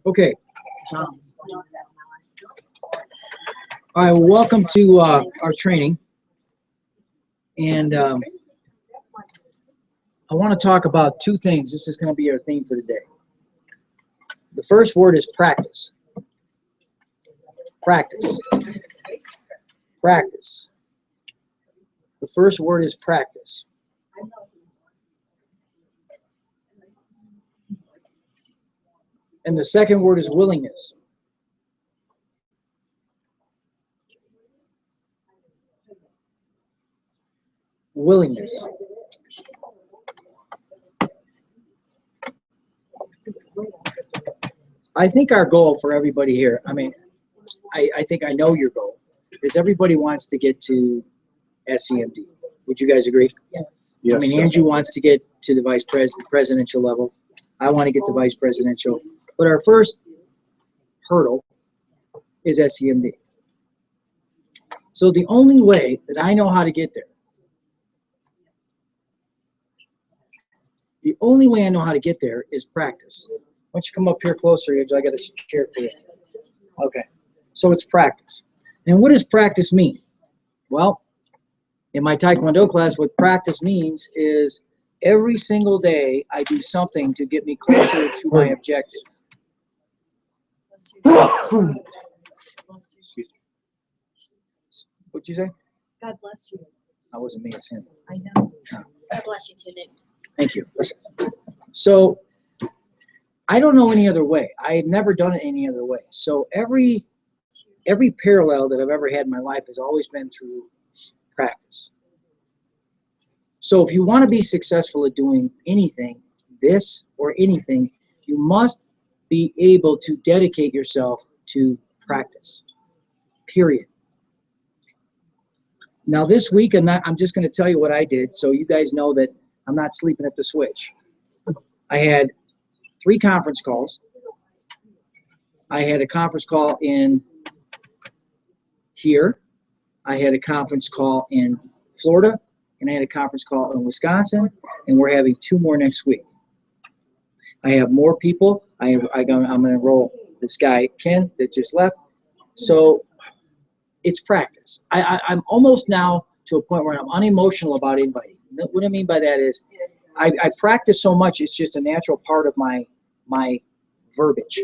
Okay. All right, welcome to our training. And I want to talk about two things. This is going to be our theme for today. The first word is practice. Practice. Practice. The first word is practice. And the second word is willingness. Willingness. I think our goal for everybody here, I think I know your goal, is everybody wants to get to SCMD. Would you guys agree? Yes. I mean, Andrew wants to get to the presidential level. I want to get to vice presidential. But our first hurdle is SCMD. So the only way that I know how to get there, is practice. Why don't you come up here closer? I got a chair for you. Okay. So it's practice. And what does practice mean? Well, in my Taekwondo class, what practice means is every single day I do something to get me closer to my objective. What'd you say? God bless you. I wasn't me, it's him. I know. God bless you too, Nick. Thank you. So I don't know any other way. I had never done it any other way. So every parallel that I've ever had in my life has always been through practice. So if you want to be successful at doing anything, this or anything, you must be able to dedicate yourself to practice. Period. Now this week, I'm just going to tell you what I did so you guys know that I'm not sleeping at the switch. I had 3 conference calls. I had a conference call in here. I had a conference call in Florida, and I had a conference call in Wisconsin, and we're having 2 more next week. I have more people. I'm going to enroll this guy, Ken, that just left. So it's practice. I'm almost now to a point where I'm unemotional about inviting. What I mean by that is I practice so much, it's just a natural part of my verbiage.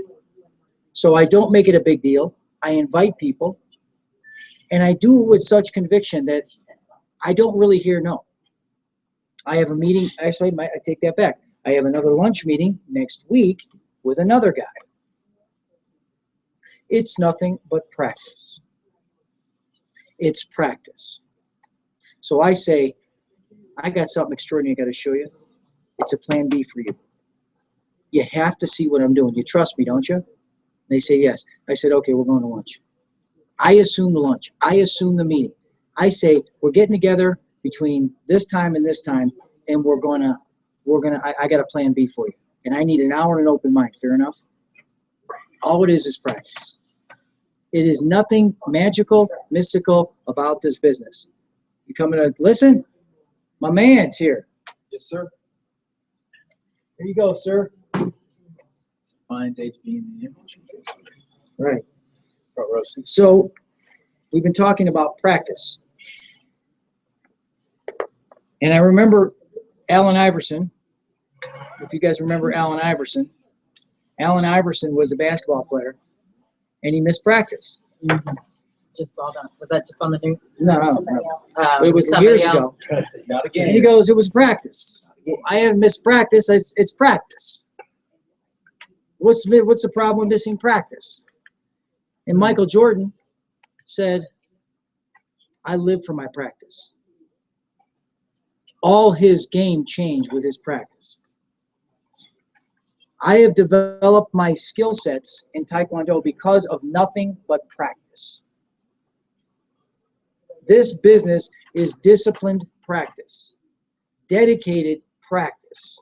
So I don't make it a big deal. I invite people, and I do it with such conviction that I don't really hear no. I have a meeting, actually, I take that back. I have another lunch meeting next week with another guy. It's nothing but practice. It's practice. So I say, I got something extraordinary I got to show you. It's a plan B for you. You have to see what I'm doing. You trust me, don't you? They say yes. I said, okay, we're going to lunch. I assume the lunch. I assume the meeting. I say, we're getting together between this time and this time, and I got a plan B for you. And I need an hour and an open mind. Fair enough? All it is practice. It is nothing magical, mystical about this business. You coming to listen? My man's here. Yes, sir. Here you go, sir. It's a fine day to be in the image. Right. Front row seat. So we've been talking about practice. And I remember Allen Iverson. If you guys remember Allen Iverson was a basketball player, and he missed practice. Just saw that. Was that just on the news? No. Somebody else. It was Somebody years else. ago. Not again. And he goes, it was practice. Well, I haven't missed practice. It's practice. What's the problem with missing practice? And Michael Jordan said, I live for my practice. All his game changed with his practice. I have developed my skill sets in Taekwondo because of nothing but practice. This business is disciplined practice, dedicated practice.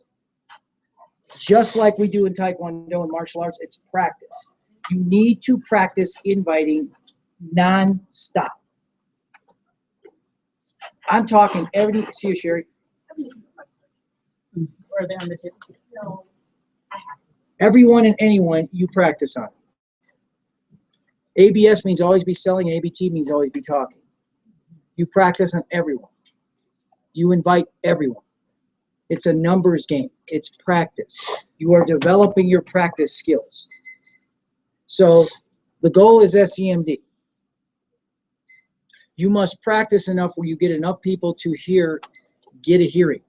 Just like we do in Taekwondo and martial arts, it's practice. You need to practice inviting non-stop. I'm talking see you, Sherry. Or are they on the table? No. Everyone and anyone you practice on. ABS means always be selling, and ABT means always be talking. You practice on everyone. You invite everyone. It's a numbers game. It's practice. You are developing your practice skills. So the goal is SEMD. You must practice enough where you get enough people to get a hearing.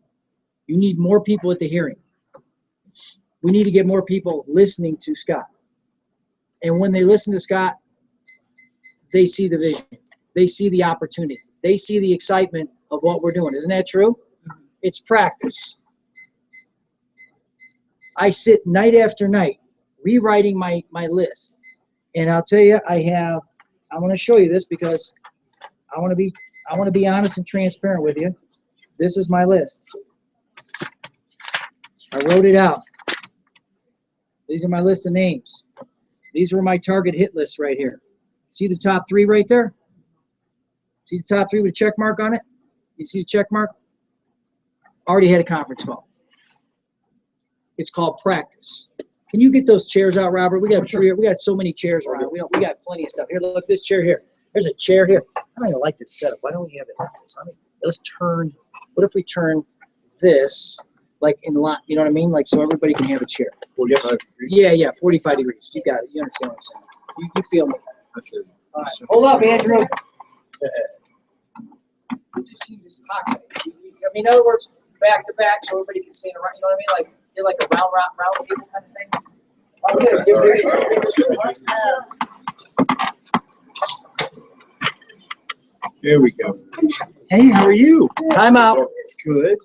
You need more people at the hearing. We need to get more people listening to Scott. And when they listen to Scott, they see the vision. They see the opportunity. They see the excitement of what we're doing. Isn't that true? It's practice. I sit night after night rewriting my list. And I'll tell you, I'm going to show you this because I want to be honest and transparent with you. This is my list. I wrote it out. These are my list of names. These were my target hit list right here. See the top 3 right there? See the top 3 with a check mark on it? You see the check mark? Already had a conference call. It's called practice. Can you get those chairs out, Robert? We got so many chairs around. We got plenty of stuff. Here, look, this chair here. There's a chair here. I don't even like this setup. Why don't we have it like this? Let's turn. What if we turn this like in line? You know what I mean? Like so everybody can have a chair. 45 degrees. Yeah, 45 degrees. You got it. You understand what I'm saying? You feel me? I feel you. All right. Hold up, Andrew. You just see this pocket. In other words, back to back, so everybody can see it around. You know what I mean? Like you're like a round table kind of thing. Oh, Here we go. Hey, how are you? time out. Good.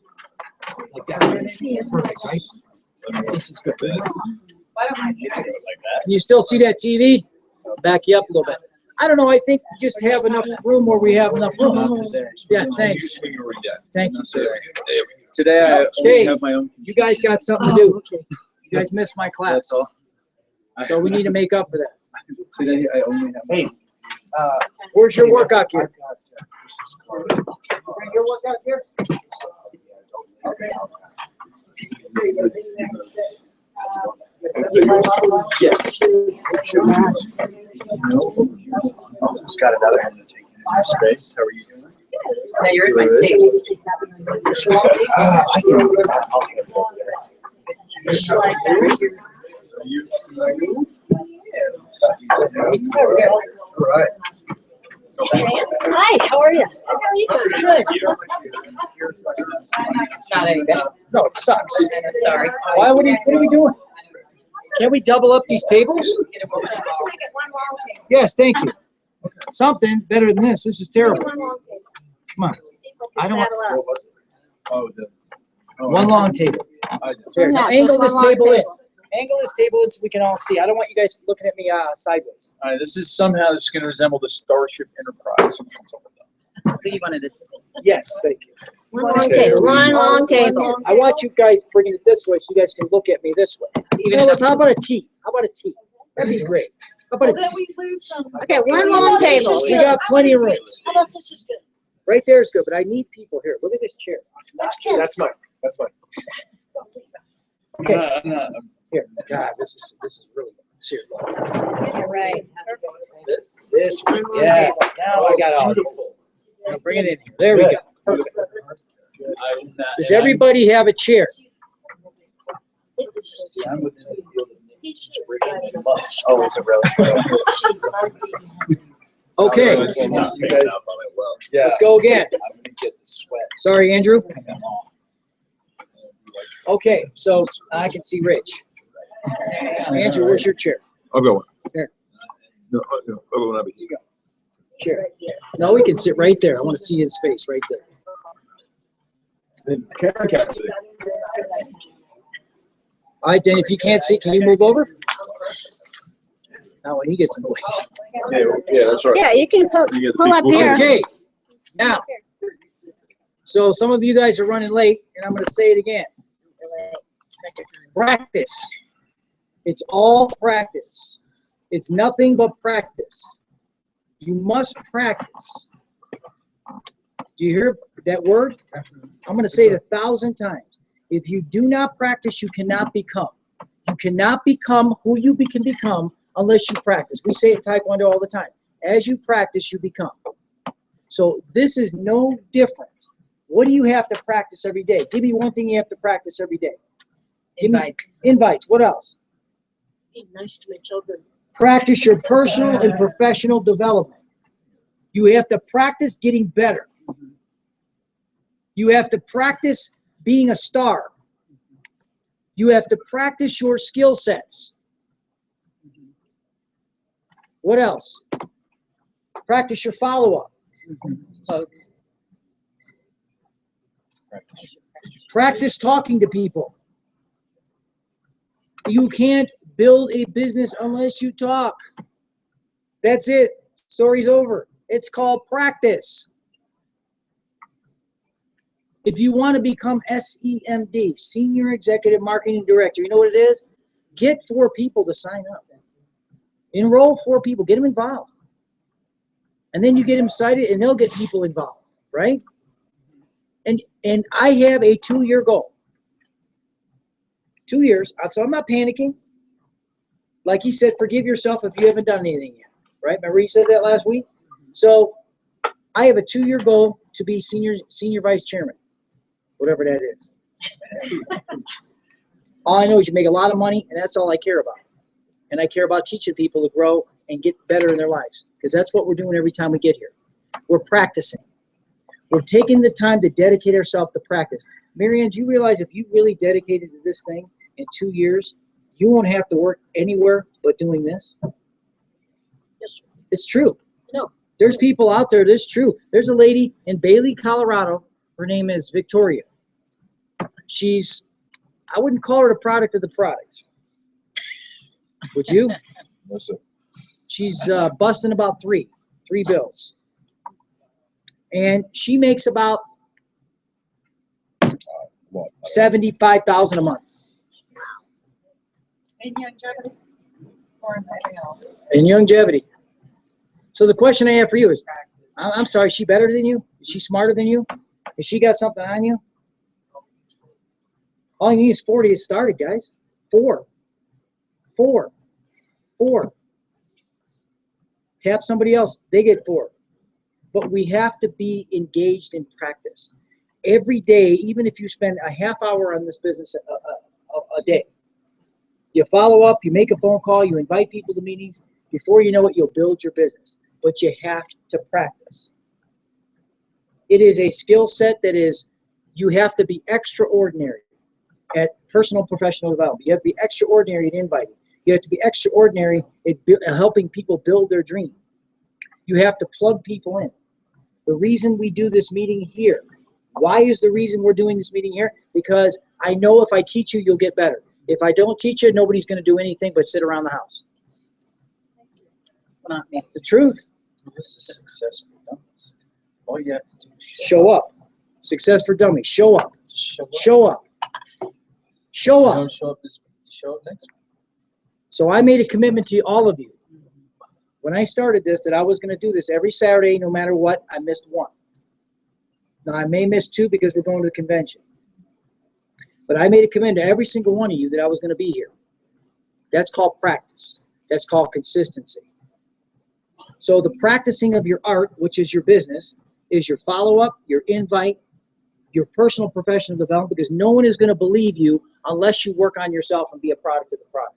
Like that. Perfect, right? This is good. Can you still see that TV? Back you up a little bit. I don't know. I think just have enough room where we have enough room. Yeah, thanks. Thank you, sir. Today I Okay. only have my own. You guys got something to do. You guys missed my class, That's all. so we need to make up for that. Today I only have. Hey, where's your workout gear? Bring your workout gear. Yes. Just got another one to take in space. How are you doing? Yeah, yours my Good. space. I All right. Hi, how are you? Not any better. No, it sucks. Sorry. What are we doing? Can't we double up these tables? Yes, thank you. Something better than this. This is terrible. Come on. I don't want Saddle up. Oh, the. Oh, one long table. Here, now Yeah, angle so it's this one long table in. table. Angle this table in so we can all see. I don't want you guys looking at me sideways. All right, this is somehow this is going to resemble the Starship Enterprise. What do you wanted to do? Yes, thank you. One long table. One long table. I want you guys bringing it this way so you guys can look at me this way. Even Fellas, how about a T? How about a T? That'd be great. How about a T? Okay, one long table. We got plenty of room. How about this is good? Right there is good, but I need people here. Look at this chair. That's good. That's mine. That's mine. Okay. I'm not. Here, God, this is really good. Seriously. You're right. This. This one, One long yeah. table. Now I got all. Now bring it in here. There we go. Perfect. Does everybody have a chair? I'm within the field of nature. Must. Oh, is it really? Okay, Yeah. let's go again. I'm gonna get the sweat. Sorry, Andrew. Okay, so I can see Rich. Andrew, where's your chair? I'll go. There. No, no, other one, Abby. Chair. No, we can sit right there. I want to see his face right there. Karen can't see. All right, then if you can't see, can you move over? Now when he gets in the way. Yeah, that's right. Yeah, you can pull, You get the pull up people. here. Okay, now, so some of you guys are running late, and I'm going to say it again. Practice. It's all practice. It's nothing but practice. You must practice. Do you hear that word? I'm going to say it 1,000 times. If you do not practice, you cannot become. You cannot become who you can become unless you practice. We say it in Taekwondo all the time. As you practice, you become. So this is no different. What do you have to practice every day? Give me one thing you have to practice every day. Give me Invites. invites. What else? Be nice to my children. Practice your personal and professional development. You have to practice getting better. You have to practice being a star. You have to practice your skill sets. What else? Practice your follow-up. Closing. Practice talking to people. You can't build a business unless you talk. That's it. Story's over. It's called practice. If you want to become SEMD, Senior Executive Marketing Director, you know what it is? Get 4 people to sign up. Enroll 4 people. Get them involved. And then you get them excited, and they'll get people involved, right? And I have a 2-year goal. 2 years. So I'm not panicking. Like he said, forgive yourself if you haven't done anything yet, right? Remember he said that last week? So I have a 2-year goal to be senior vice chairman, whatever that is. All I know is you make a lot of money, and that's all I care about. And I care about teaching people to grow and get better in their lives, because that's what we're doing every time we get here. We're practicing. We're taking the time to dedicate ourselves to practice. Marianne, do you realize if you really dedicated to this thing in 2 years, you won't have to work anywhere but doing this? Yes, sir. It's true. No. There's people out there, this is true. There's a lady in Bailey, Colorado. Her name is Victoria. She's, I wouldn't call her the product of the product. Would you? No, sir. She's busting about three bills. And she makes about What? $75,000 a month In longevity or in something else? in longevity. So the question I have for you is, I'm sorry, is she better than you? Is she smarter than you? Has she got something on you? All you need is 4 to get started, guys. 4. Tap somebody else, they get 4. But we have to be engaged in practice. Every day, even if you spend a half hour on this business a day, you follow up, you make a phone call, you invite people to meetings. Before you know it, you'll build your business. But you have to practice. It is a skill set that is, you have to be extraordinary at personal professional development. You have to be extraordinary at inviting. You have to be extraordinary at helping people build their dream. You have to plug people in. The reason we do this meeting here, why is the reason we're doing this meeting here? Because I know if I teach you, you'll get better. If I don't teach you, nobody's going to do anything but sit around the house. Not me. The truth. This is success for dummies. All you have to do is Show up. Success for dummies. Show up. Show up. Show up. Show You up. don't show up this week, you show up next week. So I made a commitment to all of you. When I started this, that I was going to do this every Saturday, no matter what. I missed 1. Now, I may miss 2 because we're going to the convention. But I made a commitment to every single one of you that I was going to be here. That's called practice. That's called consistency. So the practicing of your art, which is your business, is your follow-up, your invite, your personal professional development, because no one is going to believe you unless you work on yourself and be a product of the product.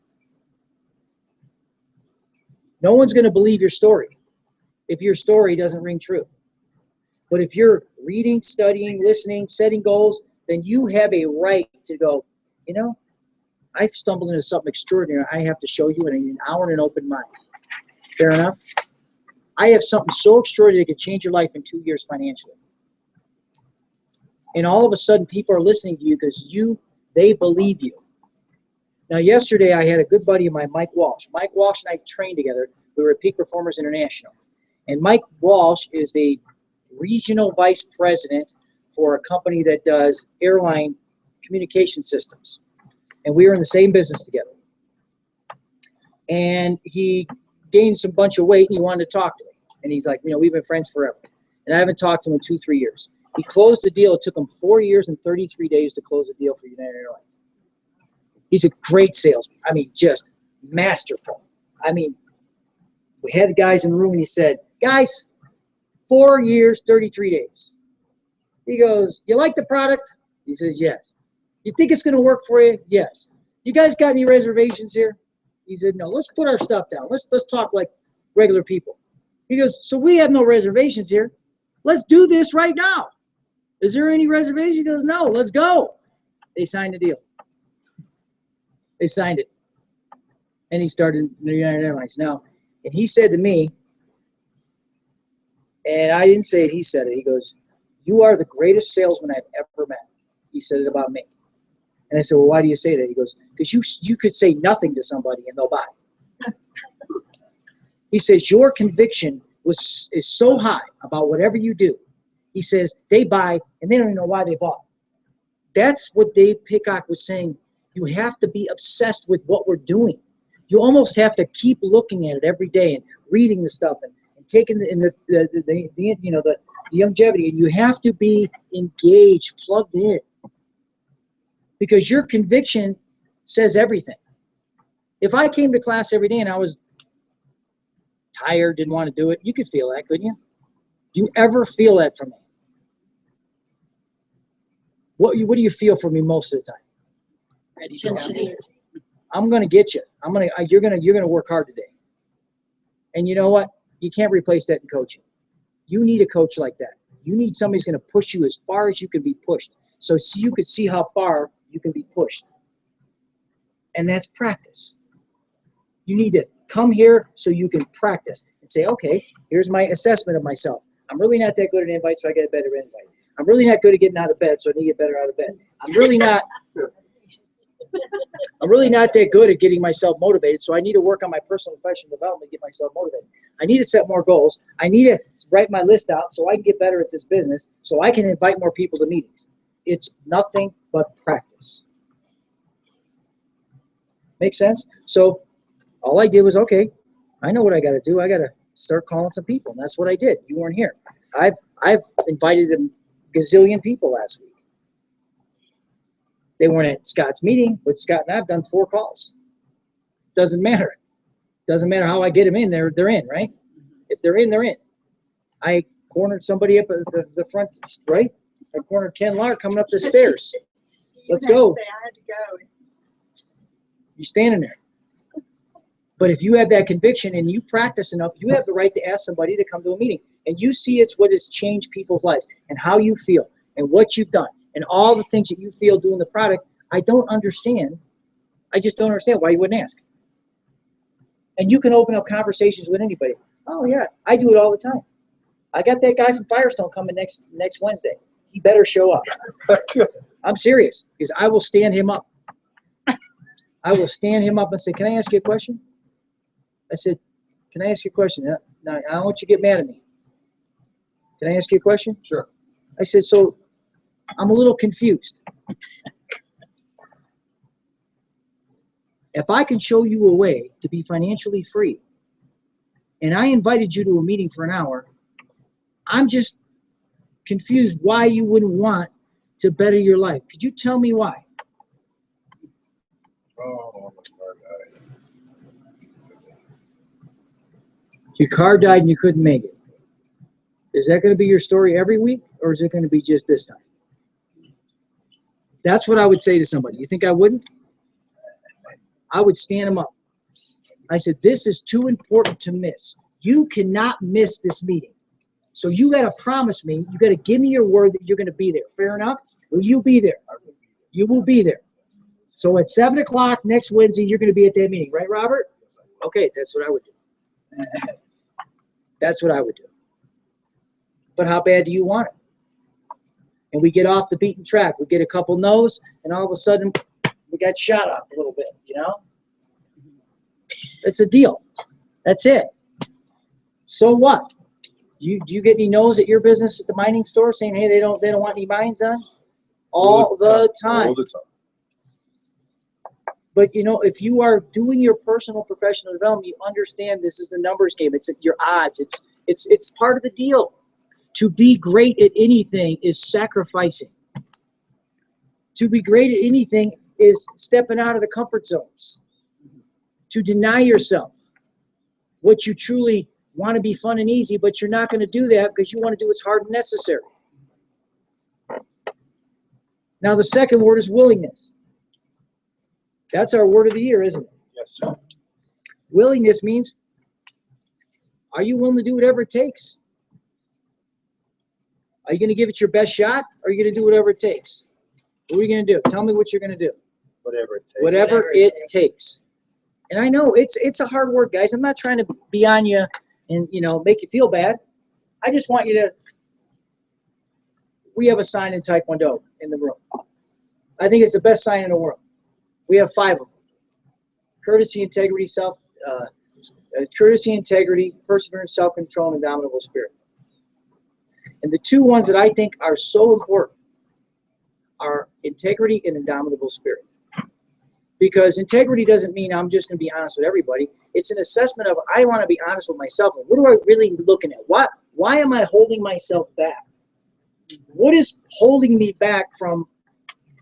No one's going to believe your story if your story doesn't ring true. But if you're reading, studying, listening, setting goals, then you have a right to go, you know, I've stumbled into something extraordinary. I have to show you in an hour and an open mind. Fair enough? I have something so extraordinary that could change your life in 2 years financially. And all of a sudden, people are listening to you because they believe you. Now, yesterday, I had a good buddy of mine, Mike Walsh. Mike Walsh and I trained together. We were at Peak Performers International. And Mike Walsh is the regional vice president for a company that does airline communication systems. And we were in the same business together. And he gained some bunch of weight, and he wanted to talk to me. And he's like, you know, we've been friends forever. And I haven't talked to him in 2-3 years. He closed the deal. It took him 4 years and 33 days to close the deal for United Airlines. He's a great salesman. I mean, just masterful. I mean, we had the guys in the room and he said, guys, 4 years, 33 days. He goes, you like the product? He says, yes. You think it's going to work for you? Yes. You guys got any reservations here? He said, no. Let's put our stuff down. Let's talk like regular people. He goes, so we have no reservations here. Let's do this right now. Is there any reservation? He goes, no. Let's go. They signed the deal. They signed it. And he started United Airlines. Now, and he said to me, and I didn't say it, he said it. He goes, you are the greatest salesman I've ever met. He said it about me. And I said, well, why do you say that? He goes, because you could say nothing to somebody and they'll buy. He says, your conviction is so high about whatever you do. He says, they buy and they don't even know why they bought. That's what Dave Peacock was saying. You have to be obsessed with what we're doing. You almost have to keep looking at it every day and reading the stuff and taking the longevity. And you have to be engaged, plugged in. Because your conviction says everything. If I came to class every day and I was tired, didn't want to do it, you could feel that, couldn't you? Do you ever feel that from me? What do you feel from me most of the time? Intensity. I'm gonna get you. You're gonna work hard today. And you know what? You can't replace that in coaching. You need a coach like that. You need somebody who's gonna push you as far as you can be pushed. So you could see how far you can be pushed. And that's practice. You need to come here so you can practice and say, okay, here's my assessment of myself. I'm really not that good at invites, so I get a better invite. I'm really not good at getting out of bed, so I need to get better out of bed. I'm really not that good at getting myself motivated, so I need to work on my personal and professional development to get myself motivated. I need to set more goals. I need to write my list out so I can get better at this business, so I can invite more people to meetings. It's nothing but practice. Make sense? So all I did was, okay, I know what I got to do. I got to start calling some people, and that's what I did. You weren't here. I've invited a gazillion people last week. They weren't at Scott's meeting, but Scott and I have done 4 calls. Doesn't matter. Doesn't matter how I get them in. They're in, right? If they're in, they're in. I cornered somebody up at the front, right? I cornered Ken Lark coming up the stairs. Let's go. Say I had to go. You're standing there. But if you have that conviction and you practice enough, you have the right to ask somebody to come to a meeting. And you see it's what has changed people's lives and how you feel and what you've done and all the things that you feel doing the product. I don't understand. I just don't understand why you wouldn't ask. And you can open up conversations with anybody. Oh, yeah, I do it all the time. I got that guy from Firestone coming next Wednesday. He better show up. I'm serious, because I will stand him up. I will stand him up and say, can I ask you a question? I said, can I ask you a question? Now, I don't want you to get mad at me. Can I ask you a question? Sure. I said, so I'm a little confused. If I can show you a way to be financially free, and I invited you to a meeting for an hour, I'm just confused why you wouldn't want to better your life. Could you tell me why? Oh, Your car died and you couldn't make it. Is that going to be your story every week, or is it going to be just this time? That's what I would say to somebody. You think I wouldn't? I would stand them up. I said, this is too important to miss. You cannot miss this meeting. So you got to promise me, you got to give me your word that you're going to be there. Fair enough? Will you be there? You will be there. So at 7 o'clock next Wednesday, you're going to be at that meeting, right, Robert? Okay, that's what I would do. That's what I would do. But how bad do you want it? And we get off the beaten track. We get a couple no's, and all of a sudden, we got shot up a little bit, you know? It's a deal. That's it. So what? Do you get any no's at your business at the mining store saying, hey, they don't want any mines done? All the time. All the time. But, you know, if you are doing your personal professional development, you understand this is a numbers game. It's your odds. It's part of the deal. To be great at anything is sacrificing. To be great at anything is stepping out of the comfort zones, to deny yourself what you truly want to be fun and easy, but you're not going to do that because you want to do what's hard and necessary. Now, the second word is willingness. That's our word of the year, isn't it? Yes, sir. Willingness means, are you willing to do whatever it takes? Are you going to give it your best shot, or are you going to do whatever it takes? What are you going to do? Tell me what you're going to do. Whatever it takes. Whatever it takes. And I know it's a hard word, guys. I'm not trying to be on you and, make you feel bad. I just want you to, we have a sign in Taekwondo in the room. I think it's the best sign in the world. We have 5 of them. Courtesy, integrity, perseverance, self-control, and indomitable spirit. And the 2 ones that I think are so important are integrity and indomitable spirit. Because integrity doesn't mean I'm just going to be honest with everybody. It's an assessment of, I want to be honest with myself. And what am I really looking at? Why am I holding myself back? What is holding me back from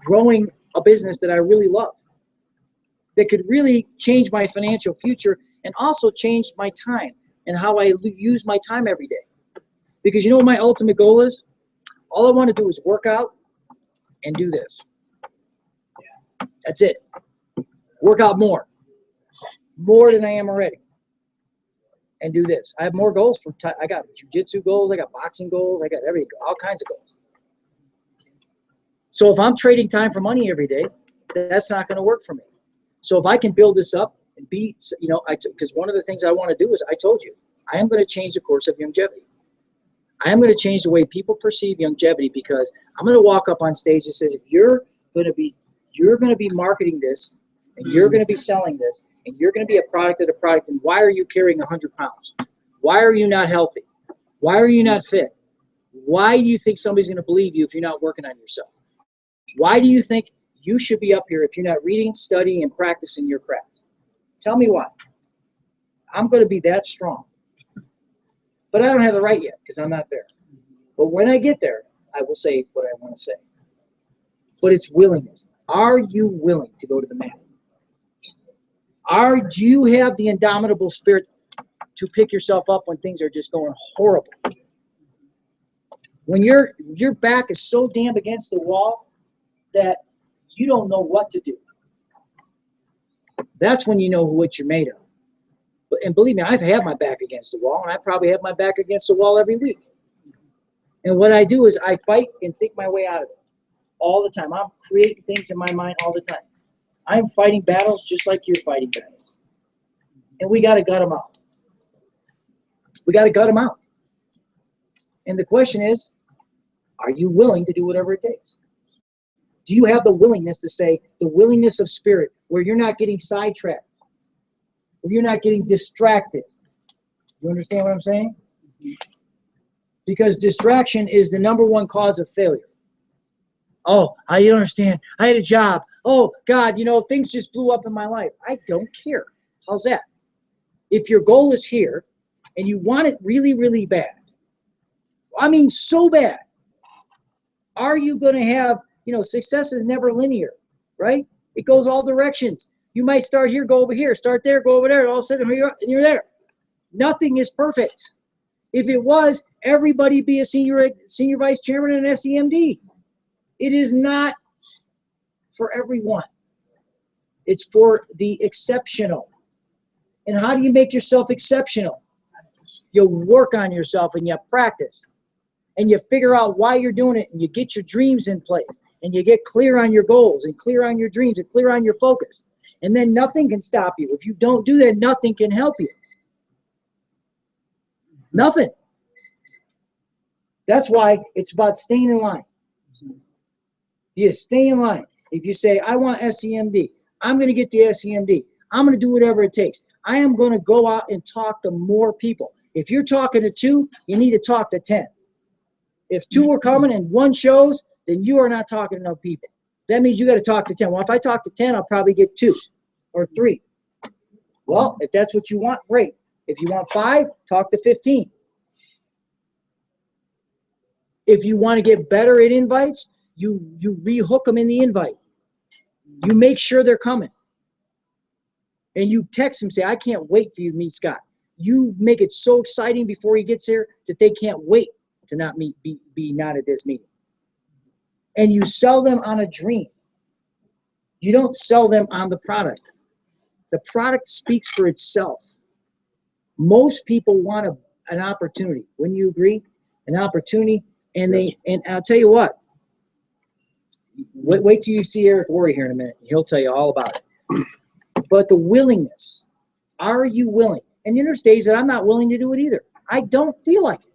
growing a business that I really love? That could really change my financial future and also change my time and how I use my time every day. Because you know what my ultimate goal is? All I want to do is work out and do this. That's it. Work out more than I am already, and do this. I have more goals I got jiu-jitsu goals, I got boxing goals, I got all kinds of goals. So if I'm trading time for money every day, that's not going to work for me. So if I can build this up and be, because one of the things I want to do is, I told you, I am going to change the course of longevity. I am going to change the way people perceive longevity, because I'm going to walk up on stage and says, if you're going to be marketing this, and you're going to be selling this, and you're going to be a product of the product, and why are you carrying 100 pounds? Why are you not healthy? Why are you not fit? Why do you think somebody's going to believe you if you're not working on yourself? Why do you think you should be up here if you're not reading, studying, and practicing your craft? Tell me why. I'm going to be that strong. But I don't have the right yet, because I'm not there. But when I get there, I will say what I want to say. But it's willingness. Are you willing to go to the mat? Do you have the indomitable spirit to pick yourself up when things are just going horrible? When your back is so damn against the wall that you don't know what to do. That's when you know what you're made of. And believe me, I've had my back against the wall, and I probably have my back against the wall every week. And what I do is I fight and think my way out of it all the time. I'm creating things in my mind all the time. I'm fighting battles just like you're fighting battles. And we got to gut them out. We got to gut them out. And the question is, are you willing to do whatever it takes? Do you have the willingness to say, the willingness of spirit, where you're not getting sidetracked, where you're not getting distracted? You understand what I'm saying? Because distraction is the #1 cause of failure. Oh, I don't understand. I had a job. Oh, God, things just blew up in my life. I don't care. How's that? If your goal is here and you want it really, really bad, I mean so bad, are you going to have, success is never linear, right? It goes all directions. You might start here, go over here, start there, go over there, all of a sudden you're there. Nothing is perfect. If it was, everybody be a senior vice chairman and an SEMD. It is not for everyone. It's for the exceptional. And how do you make yourself exceptional? You work on yourself and you practice. And you figure out why you're doing it, and you get your dreams in place. And you get clear on your goals and clear on your dreams and clear on your focus. And then nothing can stop you. If you don't do that, nothing can help you. Nothing. That's why it's about staying in line. You stay in line. If you say, I want SEMD, I'm going to get the SEMD. I'm going to do whatever it takes. I am going to go out and talk to more people. If you're talking to 2, you need to talk to 10. If 2 are coming and 1 shows, then you are not talking to enough people. That means you got to talk to 10. Well, if I talk to 10, I'll probably get 2 or 3. Well, if that's what you want, great. If you want 5, talk to 15. If you want to get better at invites, you rehook them in the invite. You make sure they're coming. And you text them, say, I can't wait for you to meet Scott. You make it so exciting before he gets here that they can't wait to not be not at this meeting. And you sell them on a dream. You don't sell them on the product. The product speaks for itself. Most people want an opportunity. Wouldn't you agree? An opportunity. And I'll tell you what. Wait till you see Eric Worre here in a minute. He'll tell you all about it. But the willingness. Are you willing? And there's days that I'm not willing to do it either. I don't feel like it.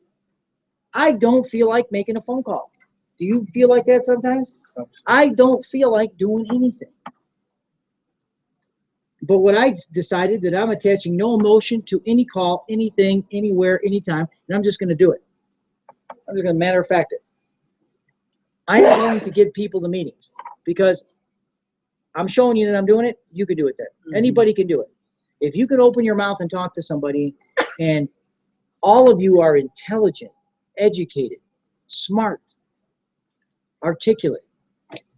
I don't feel like making a phone call. Do you feel like that sometimes? I don't feel like doing anything. But what I decided that I'm attaching no emotion to any call, anything, anywhere, anytime, and I'm just going to do it. I'm just going to matter of fact it. I'm willing to give people the meetings because I'm showing you that I'm doing it. You can do it then. Anybody can do it. If you can open your mouth and talk to somebody, and all of you are intelligent, educated, smart, articulate.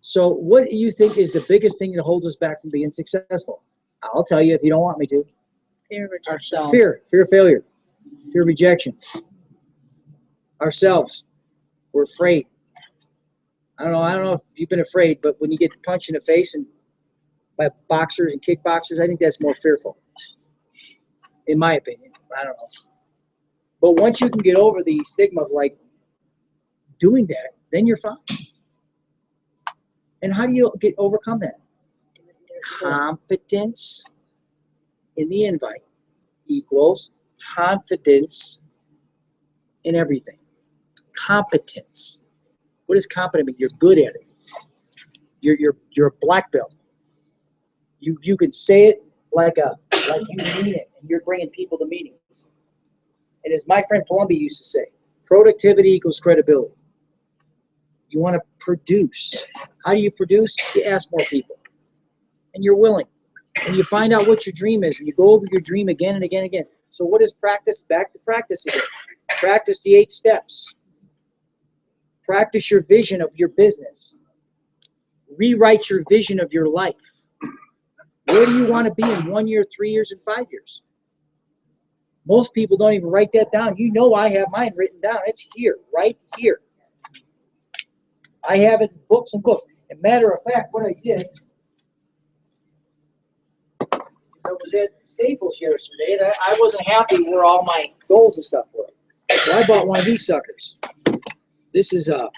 So what do you think is the biggest thing that holds us back from being successful? I'll tell you if you don't want me to. Fear of ourselves. Fear of failure, fear of rejection. Ourselves, we're afraid. I don't know if you've been afraid, but when you get punched in the face and by boxers and kickboxers, I think that's more fearful, in my opinion. I don't know. But once you can get over the stigma of like doing that, then you're fine. And how do you overcome that? Competence in the invite equals confidence in everything. Competence. What does competent mean? You're good at it. You're a black belt. You can say it like you mean it, and you're bringing people to meetings. And as my friend Palumbi used to say, productivity equals credibility. You want to produce. How do you produce? You ask more people. And you're willing. And you find out what your dream is, and you go over your dream again and again and again. So what is practice? Back to practice again. Practice the 8 steps. Practice your vision of your business. Rewrite your vision of your life. Where do you want to be in 1 year, 3 years, and 5 years? Most people don't even write that down. You know I have mine written down. It's here, right here. I have it in books and books. And matter of fact, what I did is I was at Staples yesterday, and I wasn't happy where all my goals and stuff were. So I bought one of these suckers. This is a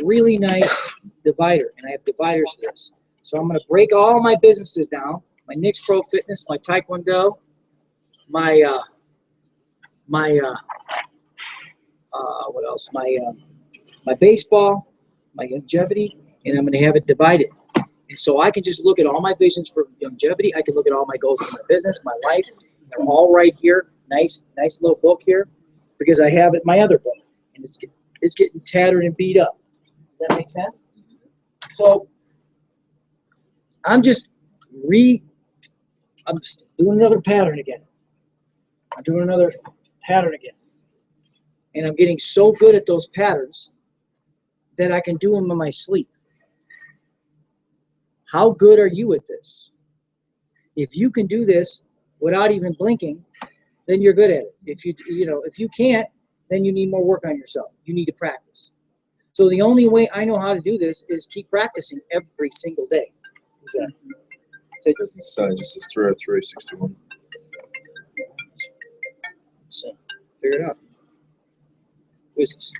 really nice divider, and I have dividers for this. So I'm going to break all my businesses down, my Nix Pro Fitness, my Taekwondo, my what else? My baseball, my longevity, and I'm going to have it divided. And so I can just look at all my visions for longevity. I can look at all my goals for my business, my life. They're all right here. Nice little book here, because I have it in my other book, and it's getting tattered and beat up. Does that make sense? So I'm just doing another pattern again. I'm doing another pattern again. And I'm getting so good at those patterns that I can do them in my sleep. How good are you at this? If you can do this without even blinking, then you're good at it. If you can't, then you need more work on yourself. You need to practice. So the only way I know how to do this is keep practicing every single day. Exactly. So Business sign just says 30361. figure it out. Business.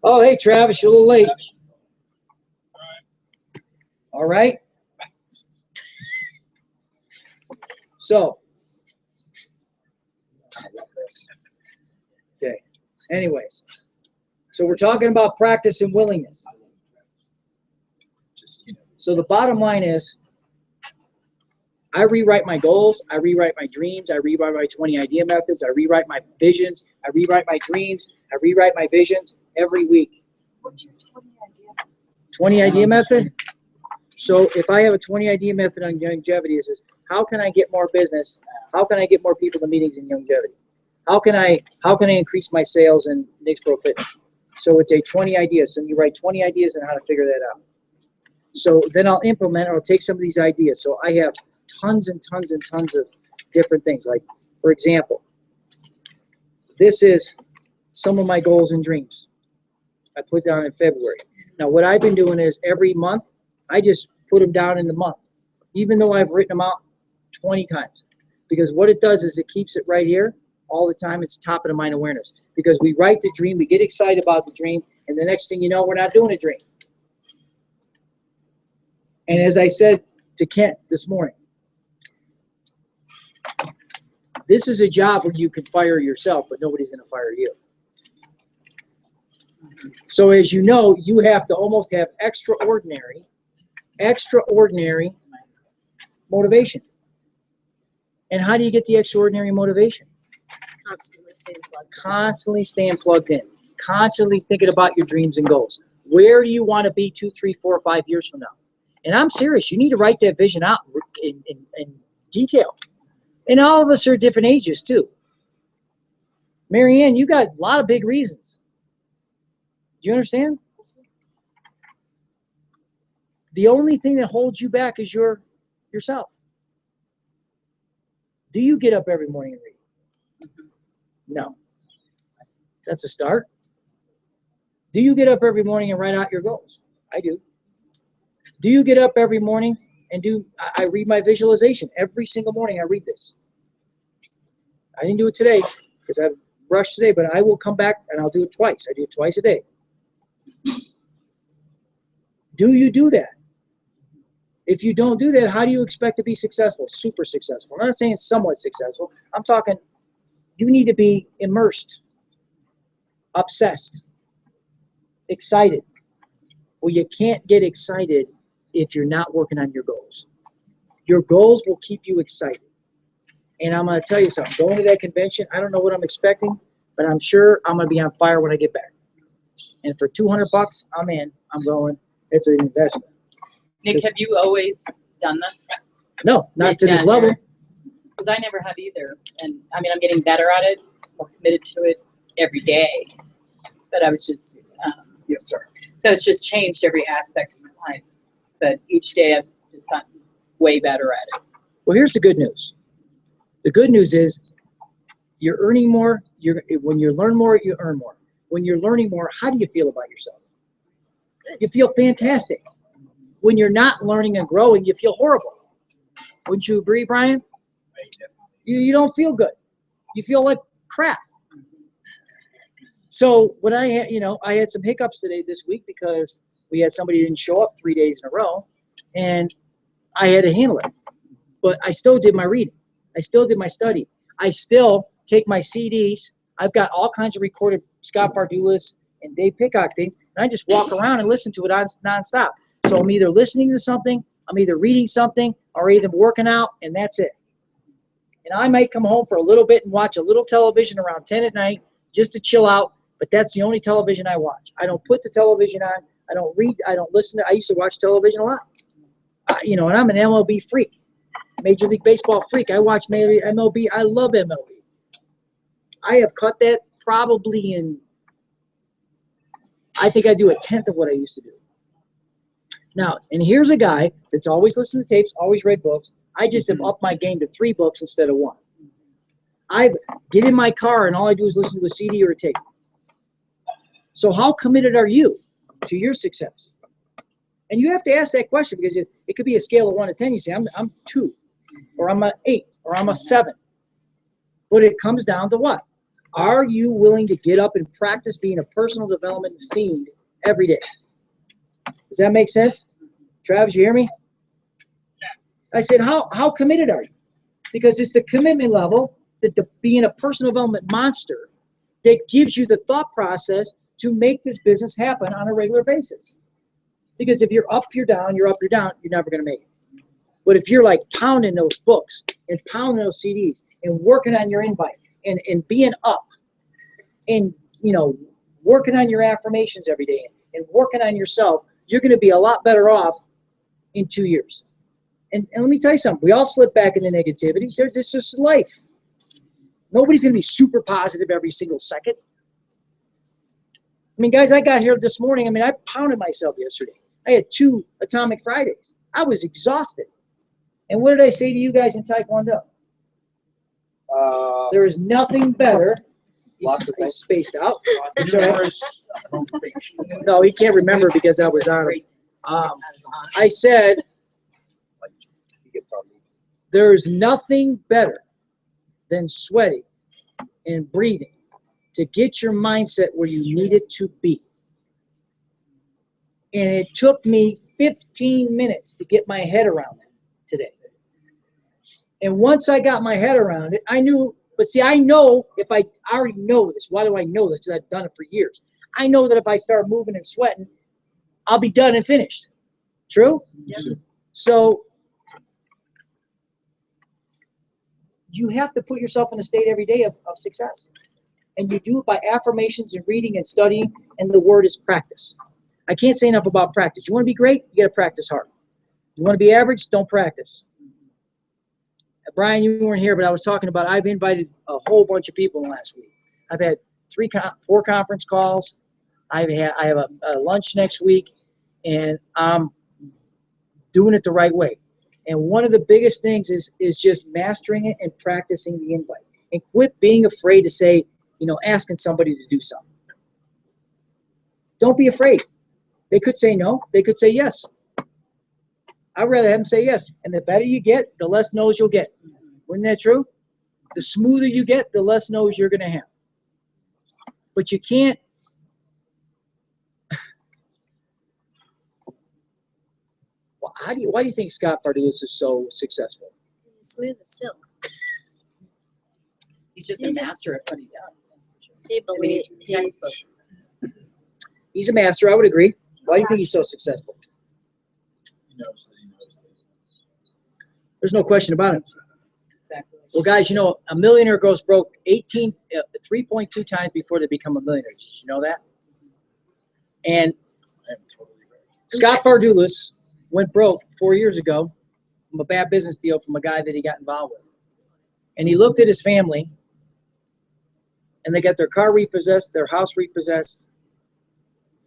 Oh, hey, Travis, you're a little late. All right. So, okay. Anyways, so we're talking about practice and willingness. So the bottom line is, I rewrite my goals, I rewrite my dreams, I rewrite my 20 idea methods, I rewrite my visions, I rewrite my dreams, I rewrite my visions every week. What's your 20 idea? 20 idea method? So if I have a 20 idea method on longevity, is how can I get more business? How can I get more people to meetings in longevity? How can I increase my sales in Nix Pro Fitness? So it's a 20 ideas. So you write 20 ideas on how to figure that out. So then I'll implement or I'll take some of these ideas. So I have tons and tons and tons of different things. Like, for example, this is some of my goals and dreams I put down in February. Now, what I've been doing is every month, I just put them down in the month, even though I've written them out 20 times. Because what it does is it keeps it right here all the time. It's top of the mind awareness. Because we write the dream, we get excited about the dream, and the next thing you know, we're not doing a dream. And as I said to Kent this morning, this is a job where you can fire yourself, but nobody's going to fire you. So as you know, you have to almost have extraordinary motivation. And how do you get the extraordinary motivation? Just constantly staying plugged. Constantly staying plugged in. Constantly thinking about your dreams and goals. Where do you want to be 2, 3, 4, 5 years from now? And I'm serious. You need to write that vision out in detail. And all of us are different ages, too. Marianne, you got a lot of big reasons. Do you understand? The only thing that holds you back is yourself. Do you get up every morning and read? No. That's a start. Do you get up every morning and write out your goals? I do. Do you get up every morning and I read my visualization. Every single morning I read this. I didn't do it today because I rushed today, but I will come back and I'll do it twice. I do it twice a day. Do you do that? If you don't do that, how do you expect to be successful? Super successful. I'm not saying somewhat successful. I'm talking you need to be immersed, obsessed, excited. Well, you can't get excited if you're not working on your goals. Your goals will keep you excited. And I'm going to tell you something. Going to that convention, I don't know what I'm expecting, but I'm sure I'm going to be on fire when I get back. And for $200, I'm in. I'm going. It's an investment. Nick, have you always done this? No, not to this level. Because I never have either. And I mean, I'm getting better at it, more committed to it every day. But I was just, Yes, sir. so it's just changed every aspect of my life. But each day I've just gotten way better at it. Well, here's the good news. The good news is you're earning more. When you learn more, you earn more. When you're learning more, how do you feel about yourself? You feel fantastic. When you're not learning and growing, you feel horrible. Wouldn't you agree, Brian? You don't feel good. You feel like crap. So what I had, I had some hiccups this week because we had somebody who didn't show up 3 days in a row, and I had to handle it. But I still did my reading. I still did my study. I still take my CDs. I've got all kinds of recorded Scott Pardulis and Dave Pickock things, and I just walk around and listen to it nonstop. So I'm either listening to something, I'm either reading something, or either working out, and that's it. And I might come home for a little bit and watch a little television around 10 at night just to chill out, but that's the only television I watch. I don't put the television on. I don't read. I don't listen to. I used to watch television a lot. And I'm an MLB freak, Major League Baseball freak. I watch MLB. I love MLB. I have cut that probably in, I think I do 1/10 of what I used to do. Now, and here's a guy that's always listened to tapes, always read books. I just have upped my game to 3 books instead of 1. I get in my car and all I do is listen to a CD or a tape. So how committed are you to your success? And you have to ask that question because it could be a scale of 1 to 10. You say, I'm 2, or I'm an 8, or I'm a 7. But it comes down to what? Are you willing to get up and practice being a personal development fiend every day? Does that make sense? Travis, you hear me? I said, how committed are you? Because it's the commitment level that being a personal development monster that gives you the thought process to make this business happen on a regular basis. Because if you're up, you're down, you're up, you're down, you're never going to make it. But if you're like pounding those books and pounding those CDs and working on your invite and being up and, working on your affirmations every day and working on yourself, you're going to be a lot better off in 2 years. And let me tell you something. We all slip back into negativity. It's just life. Nobody's going to be super positive every single second. I mean, guys, I got here this morning. I mean, I pounded myself yesterday. I had 2 Atomic Fridays. I was exhausted. And what did I say to you guys in Taekwondo? There is nothing better. Lots of He's things. spaced out. It's all right. No, he can't remember because I was on him. I said, He gets on me. there's nothing better than sweating and breathing to get your mindset where you need it to be. And it took me 15 minutes to get my head around it today. And once I got my head around it, I knew, but see, I know if I already know this. Why do I know this? Because I've done it for years. I know that if I start moving and sweating, I'll be done and finished. True? Yeah. So you have to put yourself in a state every day of success. And you do it by affirmations and reading and studying, and the word is practice. I can't say enough about practice. You want to be great? You got to practice hard. You want to be average? Don't practice. Brian, you weren't here, but I was talking about I've invited a whole bunch of people in the last week. I've had 4 conference calls. I have a lunch next week, and I'm doing it the right way. And one of the biggest things is just mastering it and practicing the invite. And quit being afraid to say, asking somebody to do something. Don't be afraid. They could say no. They could say yes. I'd rather have them say yes. And the better you get, the less no's you'll get. Wasn't that true? The smoother you get, the less no's you're going to have. But you can't. Why do you think Scott Pardulis is so successful? He's smooth as silk. He's just a He's just- master at what he does. That's for sure. He I mean, believes he's textbook. He's a master. I would agree. Why do you think he's so successful? He knows that he knows that he knows. There's no question about it. Exactly. Well, guys, a millionaire goes broke 3.2 times before they become a millionaire. Did you know that? And I am totally right. Scott Pardulis went broke 4 years ago from a bad business deal from a guy that he got involved with. And he looked at his family, and they got their car repossessed, their house repossessed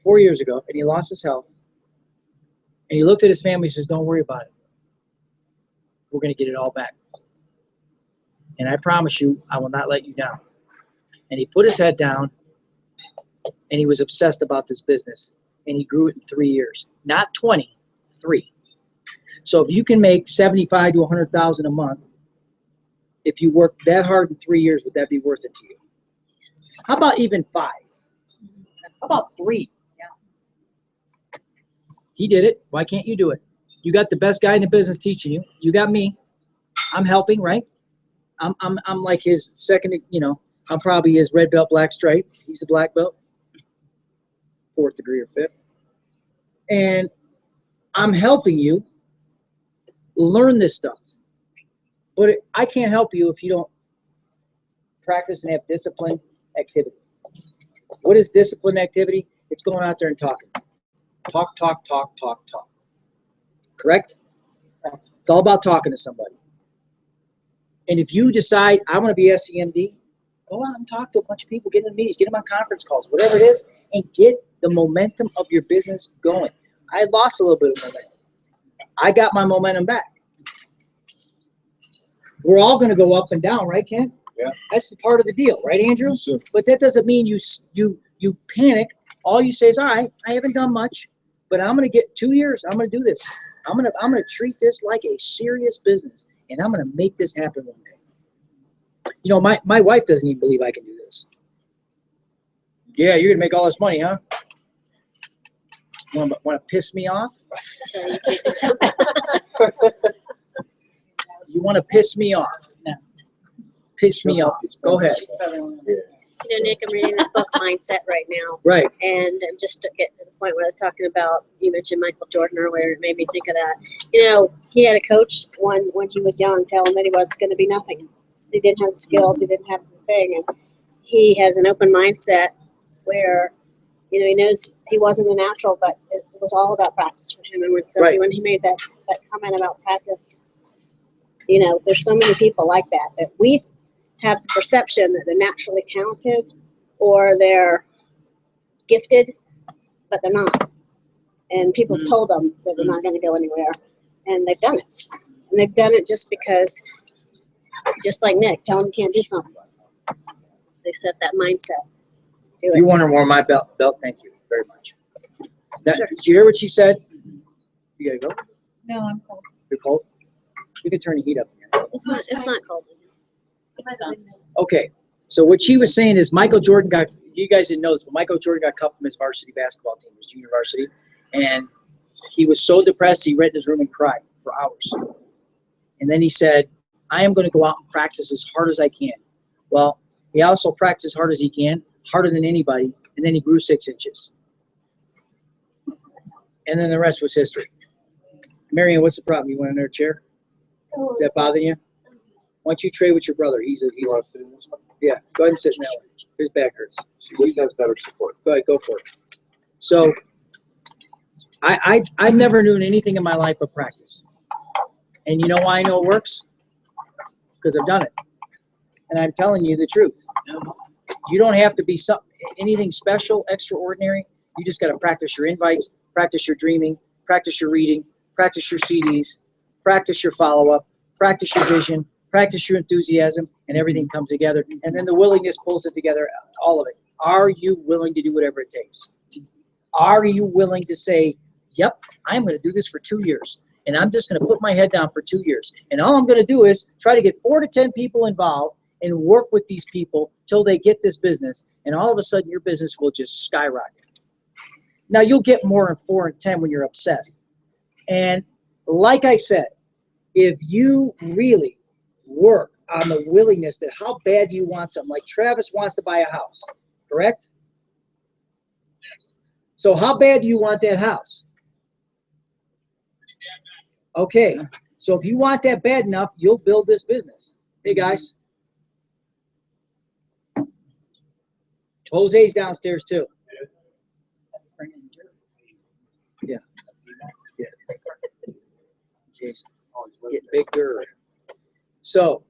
4 years ago, and he lost his health. And he looked at his family and says, don't worry about it. We're going to get it all back. And I promise you, I will not let you down. And he put his head down, and he was obsessed about this business. And he grew it in 3 years. Not 20, 3. So if you can make 75 to 100,000 a month, if you work that hard in 3 years, would that be worth it to you? How about even 5? How about 3? Yeah. He did it. Why can't you do it? You got the best guy in the business teaching you. You got me. I'm helping, right? I'm like his second, I'm probably his red belt, black stripe. He's a black belt, 4th degree or 5th. And I'm helping you learn this stuff. But I can't help you if you don't practice and have disciplined activity. What is disciplined activity? It's going out there and talking. Talk, talk, talk, talk, talk. Correct? It's all about talking to somebody. And if you decide, I want to be SEMD, go out and talk to a bunch of people, get in meetings, get them on conference calls, whatever it is, and get the momentum of your business going. I lost a little bit of momentum. I got my momentum back. We're all going to go up and down, right, Ken? Yeah. That's the part of the deal, right, Andrew? Yes, sir. But that doesn't mean you panic. All you say is, all right, I haven't done much, but I'm going to get 2 years. I'm going to do this. I'm going to treat this like a serious business, and I'm going to make this happen one day. My wife doesn't even believe I can do this. Yeah, you're going to make all this money, huh? Want to piss me off? until you keep it. You want to piss me off? No. Piss me off. Go ahead. She's probably one of Yeah. Nick, I'm reading the book Mindset right now, Right. and I'm just to get to the point where I was talking about, you mentioned Michael Jordan earlier, it made me think of that. He had a coach when he was young tell him that he was going to be nothing. He didn't have the skills, he didn't have the thing, and he has an open mindset where, he knows he wasn't a natural, but it was all about practice for him. And when he made that comment about practice, there's so many people like that we have the perception that they're naturally talented or they're gifted, but they're not. And people have told them that they're not going to go anywhere, and they've done it. And they've done it just because, just like Nick, tell them you can't do something. They set that mindset. Do You it. want to warm my belt? Thank you very much. Did you hear what she said? You gotta go. No, I'm cold. You're cold. You can turn the heat up here. It's not cold. Okay. So what she was saying is Michael Jordan got. You guys didn't know this, but Michael Jordan got cut from his varsity basketball team, his junior varsity, and he was so depressed he went in his room and cried for hours. And then he said, "I am going to go out and practice as hard as I can." Well, he also practiced as hard as he can, harder than anybody, and then he grew 6 inches. And then the rest was history. Marion, what's the problem? You want another chair? Is that bothering you? Why don't you trade with your brother? He's You want to sit in this one? yeah. Go ahead and sit in that one. His back hurts. This has better support. Go ahead, go for it. So, I've never known anything in my life but practice. And you know why I know it works? Because I've done it. And I'm telling you the truth. You don't have to be anything special, extraordinary. You just got to practice your invites, practice your dreaming, practice your reading, practice your CDs, practice your follow-up, practice your vision, practice your enthusiasm, and everything comes together. And then the willingness pulls it together, all of it. Are you willing to do whatever it takes? Are you willing to say, yep, I'm going to do this for 2 years, and I'm just going to put my head down for 2 years. And all I'm going to do is try to get 4 to 10 people involved and work with these people till they get this business, and all of a sudden your business will just skyrocket. Now, you'll get more in 4 and 10 when you're obsessed. And like I said, if you really work on the willingness that how bad do you want something, like Travis wants to buy a house, correct? So how bad do you want that house? Okay, so if you want that bad enough, you'll build this business. Hey, guys. Jose's downstairs, too. That's bringing dirt. Yeah. Jason, get bigger. So,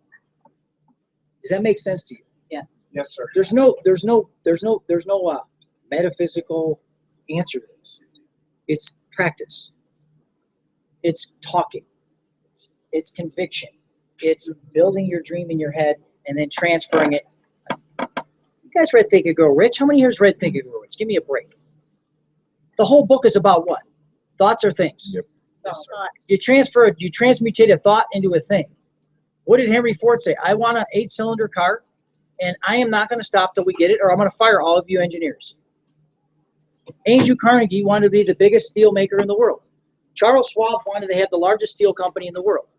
does that make sense to you? Yes. Yes, sir. There's no metaphysical answer to this. It's practice. It's talking. It's conviction. It's building your dream in your head and then transferring it. You guys read Think and Grow Rich? How many years read Think and Grow Rich? Give me a break. The whole book is about what? Thoughts or things? Yep. Thoughts. You transmutate a thought into a thing. What did Henry Ford say? I want an 8-cylinder car, and I am not going to stop till we get it, or I'm going to fire all of you engineers. Andrew Carnegie wanted to be the biggest steel maker in the world. Charles Schwab wanted to have the largest steel company in the world.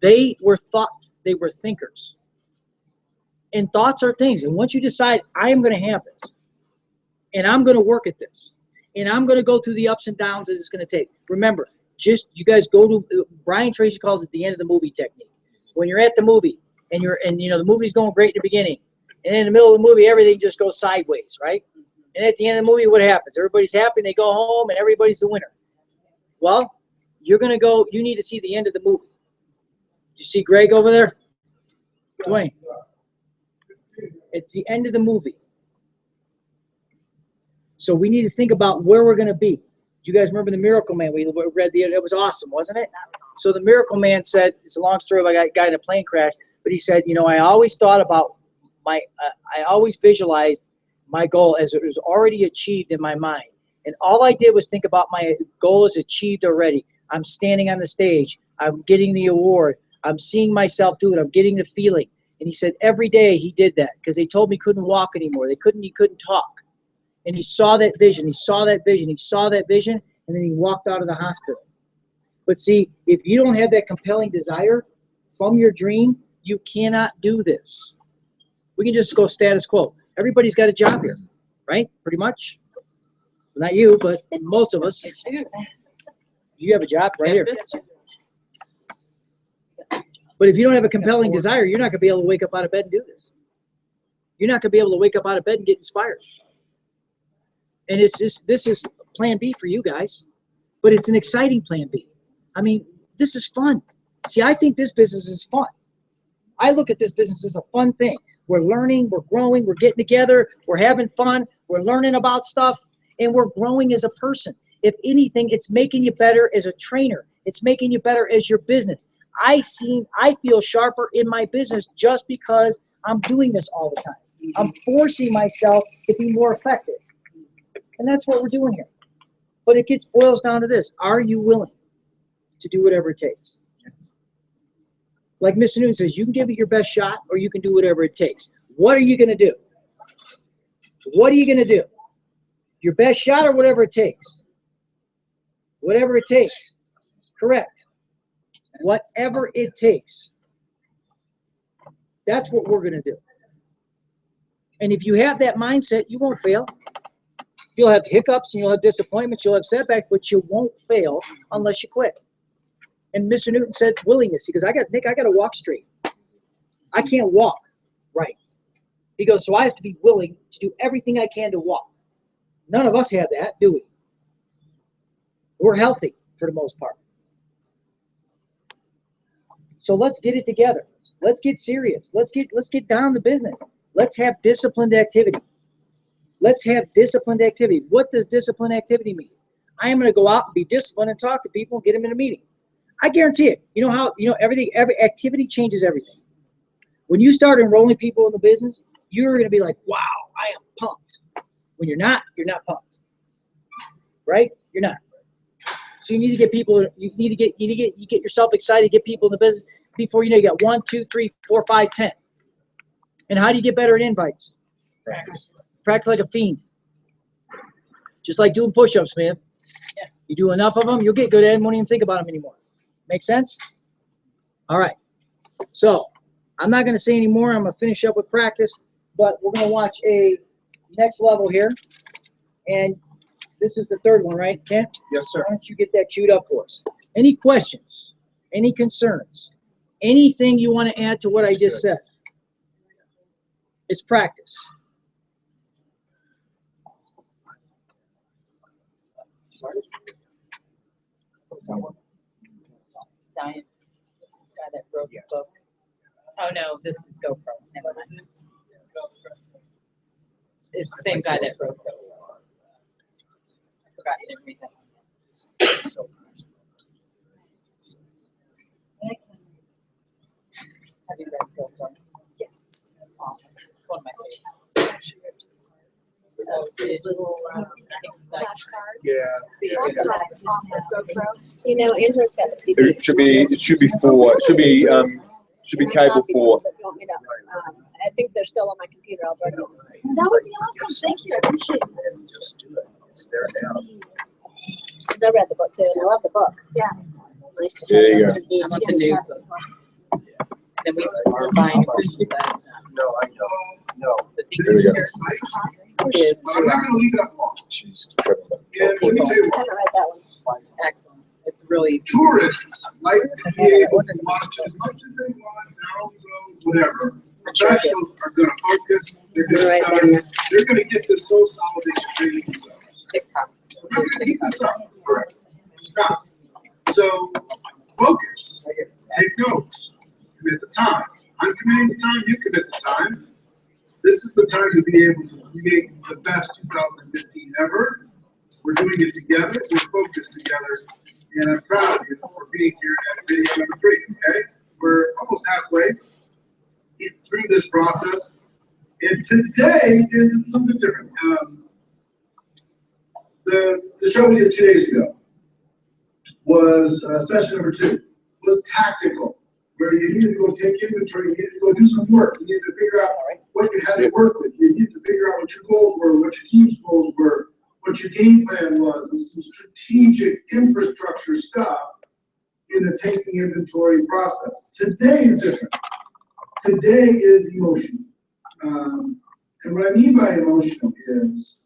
They were thinkers. And thoughts are things. And once you decide, I am going to have this, and I'm going to work at this, and I'm going to go through the ups and downs as it's going to take. Remember, you guys go to, Brian Tracy calls it the end of the movie technique. When you're at the movie, and the movie's going great in the beginning, and in the middle of the movie, everything just goes sideways, right? And at the end of the movie, what happens? Everybody's happy, and they go home, and everybody's the winner. Well, you need to see the end of the movie. You see Greg over there? Dwayne. It's the end of the movie. So we need to think about where we're going to be. Do you guys remember the Miracle Man? We read it was awesome, wasn't it? So the Miracle Man said, it's a long story about a guy in a plane crash, but he said, I always thought about I always visualized my goal as it was already achieved in my mind. And all I did was think about my goal is achieved already. I'm standing on the stage. I'm getting the award. I'm seeing myself do it. I'm getting the feeling. And he said every day he did that because they told me he couldn't walk anymore. He couldn't talk. And he saw that vision. He saw that vision. He saw that vision. And then he walked out of the hospital. But see, if you don't have that compelling desire from your dream, you cannot do this. We can just go status quo. Everybody's got a job here, right? Pretty much. Not you, but most of us. You have a job right here. But if you don't have a compelling desire, you're not going to be able to wake up out of bed and do this. You're not going to be able to wake up out of bed and get inspired. And this is plan B for you guys. But it's an exciting plan B. I mean, this is fun. See, I think this business is fun. I look at this business as a fun thing. We're learning, we're growing, we're getting together, we're having fun. We're learning about stuff, and we're growing as a person. If anything, it's making you better as a trainer. It's making you better as your business. I feel sharper in my business just because I'm doing this all the time. I'm forcing myself to be more effective. And that's what we're doing here. But it boils down to this. Are you willing to do whatever it takes? Like Mr. Newton says, you can give it your best shot or you can do whatever it takes. What are you going to do? What are you going to do? Your best shot or whatever it takes? Whatever it takes. Correct. Whatever it takes. That's what we're going to do. And if you have that mindset, you won't fail. You'll have hiccups and you'll have disappointments, you'll have setbacks, but you won't fail unless you quit. And Mr. Newton said willingness. He goes, Nick, I got to walk straight. I can't walk right. He goes, so I have to be willing to do everything I can to walk. None of us have that, do we? We're healthy for the most part. So let's get it together. Let's get serious. Let's get down to business. Let's have disciplined activity. Let's have disciplined activity. What does disciplined activity mean? I am going to go out and be disciplined and talk to people and get them in a meeting. I guarantee it. You know how, every activity changes everything. When you start enrolling people in the business, you're going to be like, wow, I am pumped. When you're not pumped. Right? You're not. So you need to get people, you get yourself excited, get people in the business. Before you know, you got 1, 2, 3, 4, 5, 10. And how do you get better at invites? Practice. Practice like a fiend. Just like doing push-ups, man. Yeah. You do enough of them, you'll get good at them, won't even think about them anymore. Make sense? All right. So I'm not going to say any more. I'm going to finish up with practice, but we're going to watch a next level here. And this is the third one, right, Kent? Yes, sir. Why don't you get that queued up for us? Any questions? Any concerns? Anything you want to add to what I just said? It's practice. Diane, this is the guy that wrote the book. Oh, no, this is GoPro. Never mind. It's the same guy that wrote GoPro. I forgot you didn't read that. Have you read GoPro? Yes. Awesome. It's one of my favorites. So, Yeah. Angela's got the CD. It should be cable 4. So if you want me to, I think they're still on my computer. I'll bring them. That would be awesome. Thank you. I appreciate it. Just do it. It's there now. Because I read the book too, and I love the book. Yeah. Nice to There you have go. CDs. I want the new book. Then we were buying a version of that. No, I know. No. The thing There you go. is, I'm not gonna leave it up long. She's tripping. And let me tell you I what, haven't read that one. excellent. It's really easy. tourists like to be able to watch as much as they want, down the road, whatever. Professionals are gonna focus, they're gonna study, they're gonna get this so solid they can train themselves. TikTok. We're not gonna keep this up. Stop. So, focus, take notes, commit the time. I'm committing the time, you commit the time. This is the time to be able to create the best 2015 ever. We're doing it together, we're focused together, and I'm proud of you for being here at video number 3, okay? We're almost halfway through this process, and today is a little bit different. The show we did 2 days ago was session number 2, was tactical, where you needed to go take inventory, you needed to go do some work, you needed to figure out what you had to work with, you needed to figure out what your goals were, what your team's goals were, what your game plan was, and some strategic infrastructure stuff in the taking inventory process. Today is different. Today is emotional. And what I mean by emotional is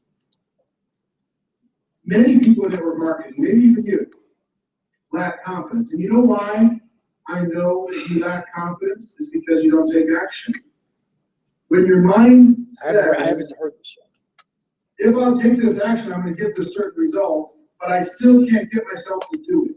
many people in network marketing, maybe even you, lack confidence. And you know why I know that you lack confidence is because you don't take action. When your mind I says, haven't heard the show. if I'll take this action, I'm gonna get this certain result, but I still can't get myself to do it.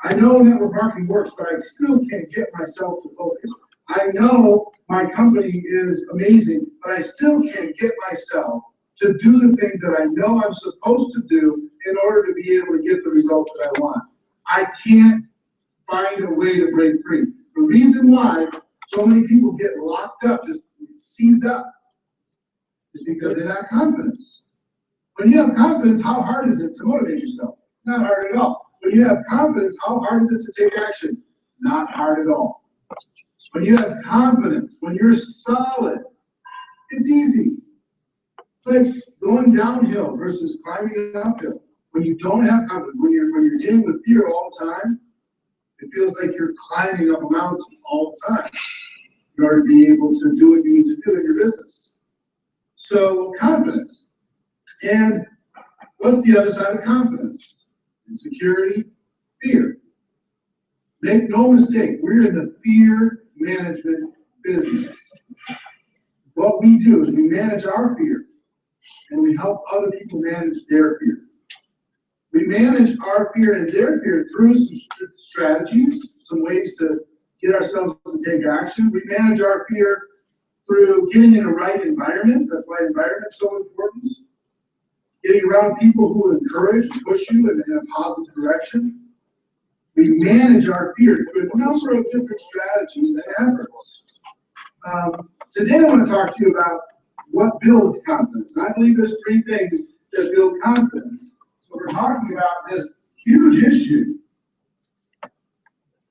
I know network marketing works, but I still can't get myself to focus. I know my company is amazing, but I still can't get myself to do the things that I know I'm supposed to do in order to be able to get the results that I want. I can't find a way to break free. The reason why so many people get locked up, just seized up, is because they lack confidence. When you have confidence, how hard is it to motivate yourself? Not hard at all. When you have confidence, how hard is it to take action? Not hard at all. When you have confidence, when you're solid, it's easy. It's like going downhill versus climbing uphill. When you don't have confidence, when you're dealing with fear all the time, it feels like you're climbing up a mountain all the time in order to be able to do what you need to do in your business. So confidence. And what's the other side of confidence? Insecurity, fear. Make no mistake, we're in the fear management business. What we do is we manage our fear and we help other people manage their fear. We manage our fear and their fear through some strategies, some ways to get ourselves to take action. We manage our fear through getting in the right environment. That's why environment is so important. Getting around people who encourage, push you in a positive direction. We manage our fear through a number of different strategies and efforts. Today I want to talk to you about what builds confidence. And I believe there's three things that build confidence. So we're talking about this huge issue.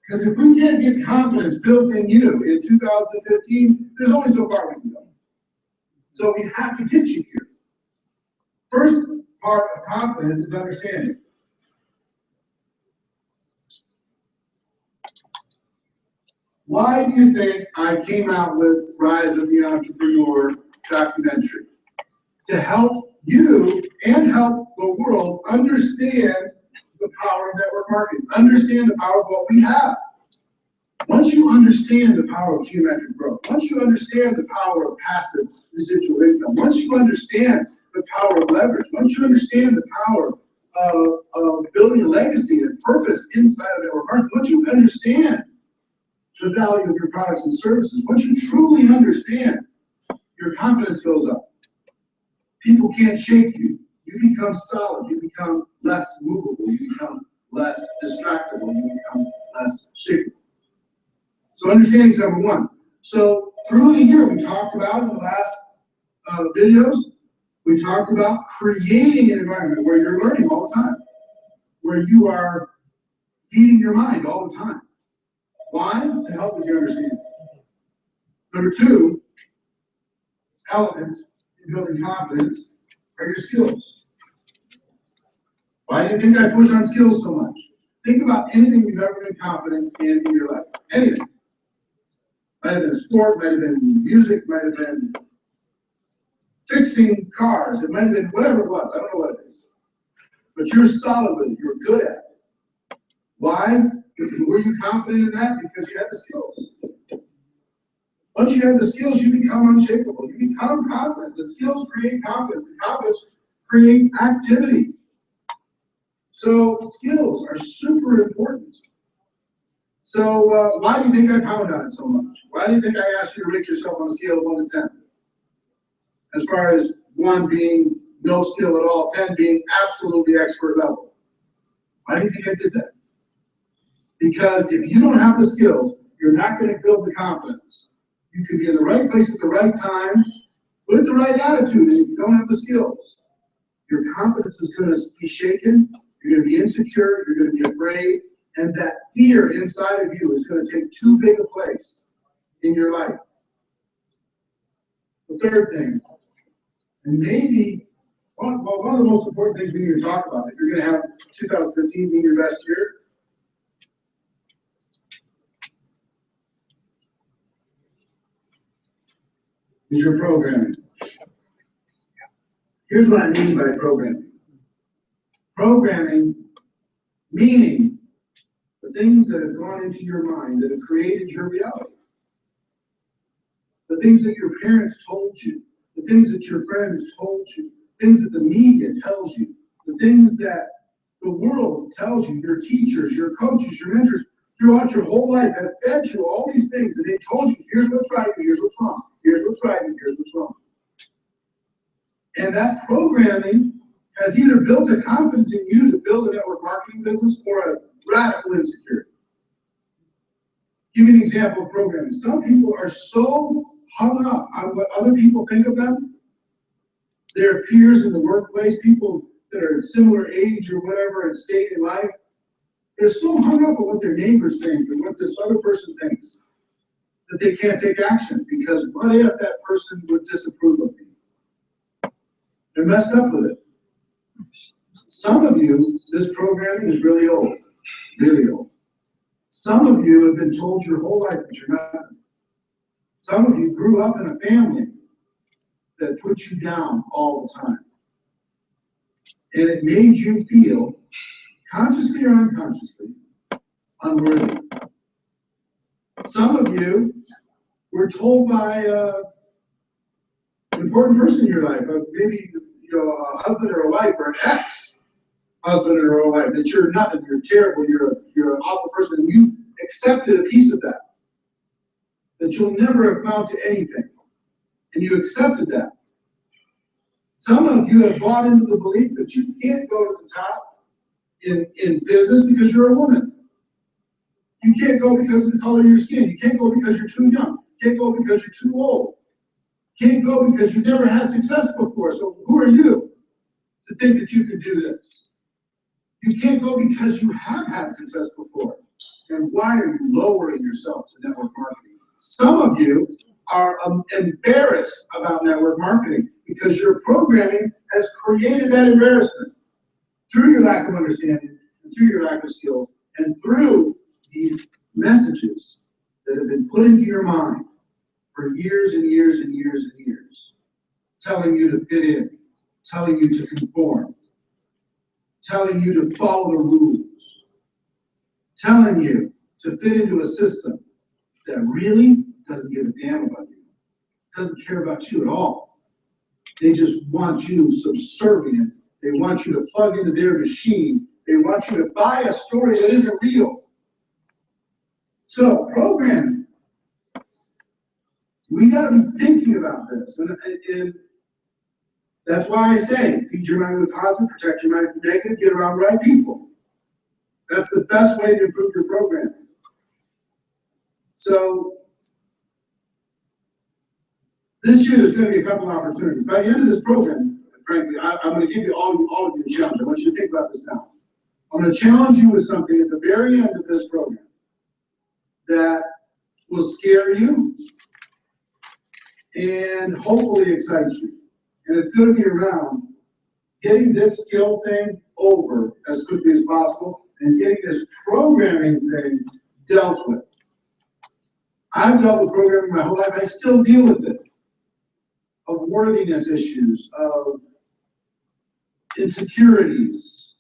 Because if we can't get confidence built in you in 2015, there's only so far we can go. So we have to get you here. First part of confidence is understanding. Why do you think I came out with Rise of the Entrepreneur documentary? To help you and help the world understand the power of network marketing, understand the power of what we have. Once you understand the power of geometric growth, once you understand the power of passive residual income, once you understand the power of leverage, once you understand the power of building a legacy and purpose inside of network marketing, once you understand the value of your products and services, once you truly understand, your confidence goes up. People can't shake you. You become solid. You become less movable. You become less distractible. You become less shakeable. So understanding is number one. So through the year, we talked about in the last videos, we talked about creating an environment where you're learning all the time, where you are feeding your mind all the time. Why? To help with your understanding. Number two, elements in building confidence are your skills. Why do you think I push on skills so much? Think about anything you've ever been confident in your life. Anything. Might have been sport, might have been music, might have been fixing cars, it might have been whatever it was, I don't know what it is. But you're solid with it, you're good at it. Why? Were you confident in that? Because you had the skills. Once you have the skills, you become unshakable. You become confident. The skills create confidence. The confidence creates activity. So skills are super important. So why do you think I pound on it so much? Why do you think I asked you to rate yourself on a scale of 1 to 10? As far as 1 being no skill at all, 10 being absolutely expert level. Why do you think I did that? Because if you don't have the skills, you're not going to build the confidence. You could be in the right place at the right time with the right attitude, and if you don't have the skills, your confidence is going to be shaken, you're going to be insecure, you're going to be afraid, and that fear inside of you is going to take too big a place in your life. The third thing, and maybe one of the most important things we need to talk about, if you're going to have 2015 being your best year, is your programming. Here's what I mean by programming. Programming, meaning the things that have gone into your mind that have created your reality. The things that your parents told you, the things that your friends told you, things that the media tells you, the things that the world tells you, your teachers, your coaches, your mentors, throughout your whole life have fed you all these things, and they told you, here's what's right, and here's what's wrong, here's what's right, and here's what's wrong. And that programming has either built a confidence in you to build a network marketing business or a radical insecurity. Give you an example of programming. Some people are so hung up on what other people think of them, their peers in the workplace, people that are similar age or whatever and state in life, they're so hung up on what their neighbors think and what this other person thinks that they can't take action because what if that person would disapprove of me? They're messed up with it. Some of you, this programming is really old, really old. Some of you have been told your whole life that you're nothing. Some of you grew up in a family that put you down all the time. And it made you feel, consciously or unconsciously, unworthy. Some of you were told by an important person in your life, maybe a husband or a wife or an ex-husband or a wife, that you're nothing, you're terrible, you're an awful person, and you accepted a piece of that you'll never amount to anything, and you accepted that. Some of you have bought into the belief that you can't go to the top in business because you're a woman. You can't go because of the color of your skin. You can't go because you're too young. You can't go because you're too old. You can't go because you've never had success before. So who are you to think that you can do this? You can't go because you have had success before. And why are you lowering yourself to network marketing? Some of you are embarrassed about network marketing because your programming has created that embarrassment through your lack of understanding, and through your lack of skills, and through these messages that have been put into your mind for years and years and years and years, telling you to fit in, telling you to conform, telling you to follow the rules, telling you to fit into a system that really doesn't give a damn about you, doesn't care about you at all. They just want you subservient. They want you to plug into their machine. They want you to buy a story that isn't real. So programming, we got to be thinking about this. And that's why I say, feed your mind with positive, protect your mind from negative, get around the right people. That's the best way to improve your programming. So this year there's going to be a couple opportunities. By the end of this program, frankly, I'm going to give you all of you a challenge. I want you to think about this now. I'm going to challenge you with something at the very end of this program that will scare you and hopefully excite you. And it's going to be around getting this skill thing over as quickly as possible and getting this programming thing dealt with. I've dealt with programming my whole life. I still deal with it. Of worthiness issues, of insecurities,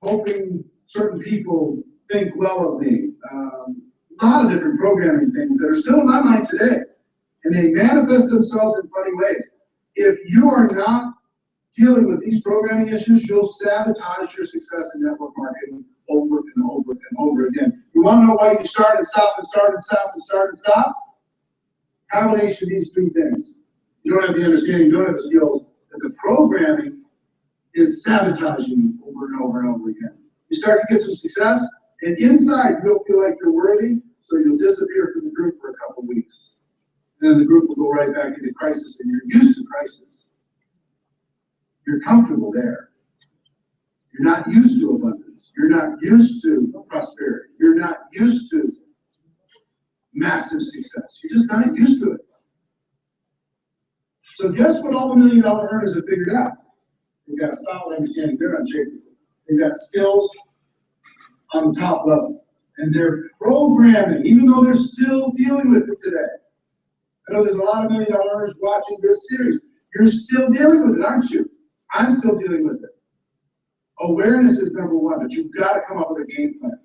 hoping certain people think well of me. A lot of different programming things that are still in my mind today. And they manifest themselves in funny ways. If you are not dealing with these programming issues, you'll sabotage your success in network marketing over and over and over again. You want to know why you start and stop and start and stop and start and stop? Combination of these three things. You don't have the understanding, you don't have the skills, that the programming is sabotaging you over and over and over again. You start to get some success, and inside you don't feel like you're worthy, so you'll disappear from the group for a couple weeks. And then the group will go right back into crisis, and you're used to crisis. You're comfortable there. You're not used to abundance. You're not used to prosperity. You're not used to massive success. You're just not used to it. So guess what all the $1 million earners have figured out? They've got a solid understanding. They're unshakable. They've got skills on the top level. And they're programming, even though they're still dealing with it today. I know there's a lot of $1 million earners watching this series. You're still dealing with it, aren't you? I'm still dealing with it. Awareness is number one, but you've got to come up with a game plan.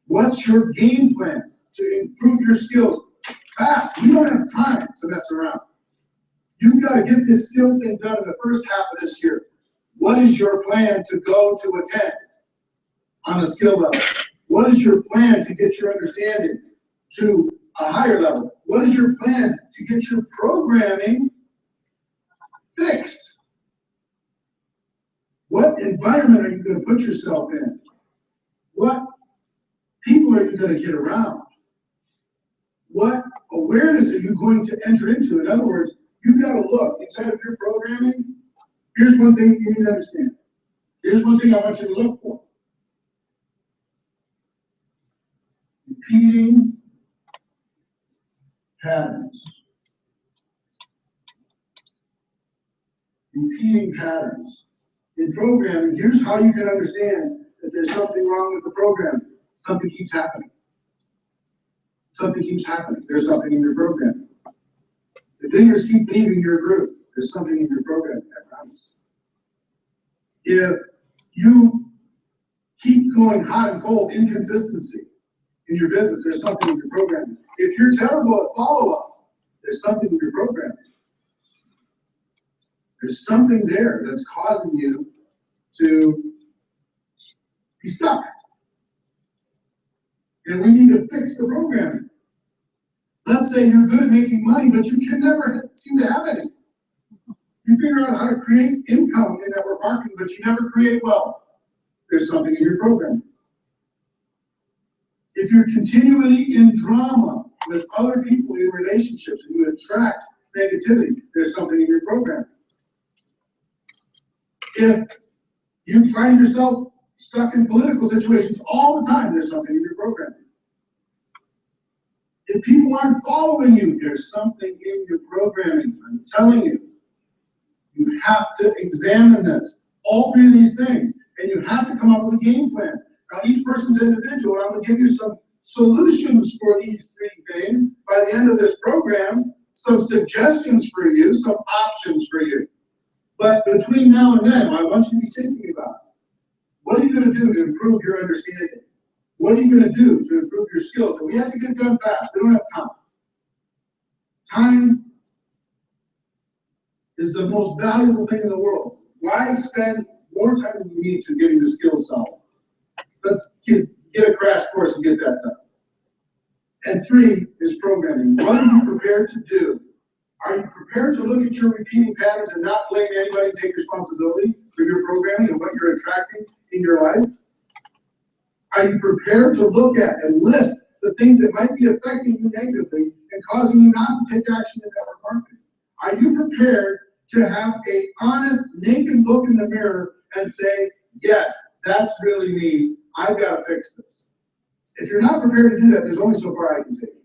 What's your game plan to improve your skills fast? We don't have time to mess around. You've got to get this skill thing done in the first half of this year. What is your plan to go to attend on a skill level? What is your plan to get your understanding to a higher level? What is your plan to get your programming fixed? What environment are you going to put yourself in? What people are you going to get around? What awareness are you going to enter into? In other words, you've got to look inside of your programming. Here's one thing you need to understand. Here's one thing I want you to look for. Repeating patterns. Repeating patterns. In programming, here's how you can understand that there's something wrong with the program. Something keeps happening. Something keeps happening. There's something in your program. The fingers keep leaving your group. There's something in your program, I promise. If you keep going hot and cold, inconsistency in your business, there's something in your program. If you're terrible at follow-up, there's something in your program. There's something there that's causing you to be stuck. And we need to fix the programming. Let's say you're good at making money, but you can never seem to have any. You figure out how to create income in network marketing, but you never create wealth. There's something in your program. If you're continually in drama with other people in relationships and you attract negativity, there's something in your program. If you find yourself stuck in political situations all the time, there's something in your program. If people aren't following you, there's something in your programming. I'm telling you, you have to examine this. All three of these things, and you have to come up with a game plan. Now, each person's individual, and I'm going to give you some solutions for these three things by the end of this program, some suggestions for you, some options for you. But between now and then, I want you to be thinking about, what are you going to do to improve your understanding? What are you going to do to improve your skills? And we have to get done fast. We don't have time. Time is the most valuable thing in the world. Why spend more time than you need to getting the skills solved? Let's get a crash course and get that done. And three is programming. What are you prepared to do? Are you prepared to look at your repeating patterns and not blame anybody, take responsibility for your programming and what you're attracting in your life? Are you prepared to look at and list the things that might be affecting you negatively and causing you not to take action in network marketing? Are you prepared to have an honest, naked look in the mirror and say, yes, that's really me. I've got to fix this. If you're not prepared to do that, there's only so far I can take you.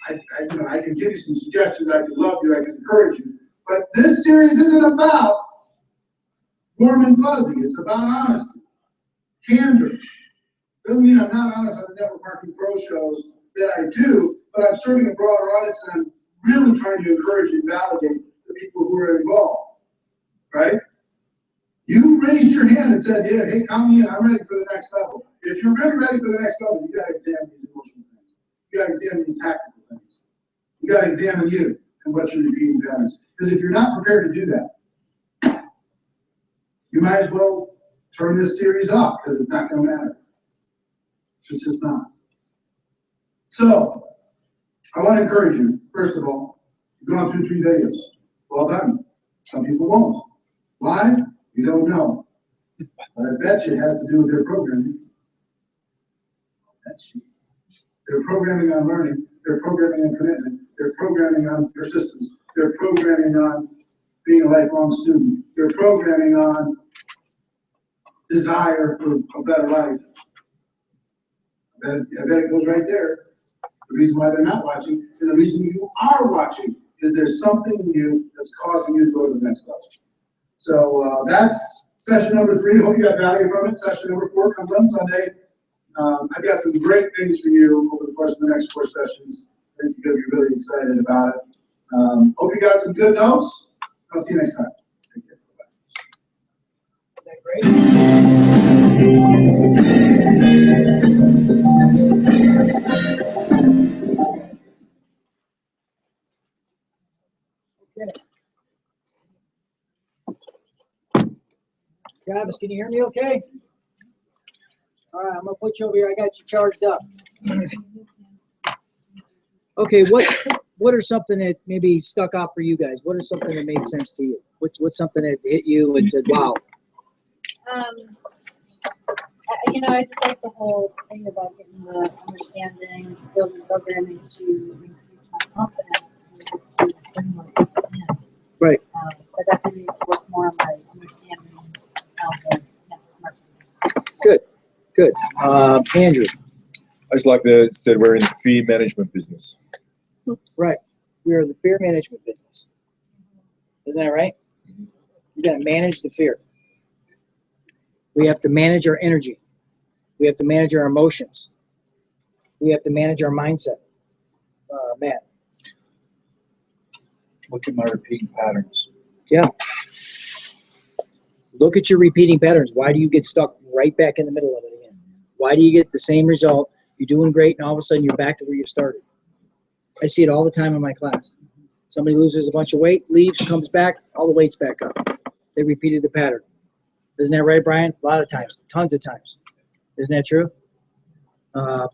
I can give you some suggestions, I can love you, I can encourage you, but this series isn't about warm and fuzzy. It's about honesty, candor. Doesn't mean I'm not honest on the Network Marketing Pro shows that I do, but I'm serving a broader audience and I'm really trying to encourage and validate the people who are involved, right? You raised your hand and said, yeah, hey, count me in, I'm ready for the next level. If you're really ready for the next level, you gotta examine these emotional things. You gotta examine these tactical things. You gotta examine you and what you're repeating patterns. Because if you're not prepared to do that, you might as well turn this series off because it's not gonna matter. It's just not. So, I want to encourage you, first of all, you've gone through 3 videos. Well done. Some people won't. Why? You don't know. But I bet you it has to do with their programming. That's you. They're programming on learning. They're programming on commitment. They're programming on persistence. They're programming on being a lifelong student. They're programming on desire for a better life. I bet it goes right there. The reason why they're not watching, and the reason you are watching, is there's something in you that's causing you to go to the next level. So that's session number 3. Hope you got value from it. Session number 4 comes on Sunday. I've got some great things for you over the course of the next 4 sessions. I think you're going to be really excited about it. Hope you got some good notes. I'll see you next time. Take care. Bye-bye. Travis, can you hear me okay? All right, I'm gonna put you over here. I got you charged up. Okay, what are something that maybe stuck out for you guys? What are something that made sense to you? What's something that hit you and said, wow? I just like the whole thing about getting the understanding, skills, and programming to increase my confidence to bring more people in. Right. But that can work more on my understanding of the marketing. Good. Andrew. I just like that it said we're in the fee management business. Right. We are the fear management business. Isn't that right? You gotta manage the fear. We have to manage our energy. We have to manage our emotions. We have to manage our mindset. Matt. Look at my repeating patterns. Look at your repeating patterns. Why do you get stuck right back in the middle of it again? Why do you get the same result? You're doing great, and all of a sudden you're back to where you started. I see it all the time in my class. Somebody loses a bunch of weight, leaves, comes back, all the weight's back up. They repeated the pattern. Isn't that right, Brian? A lot of times, tons of times. Isn't that true?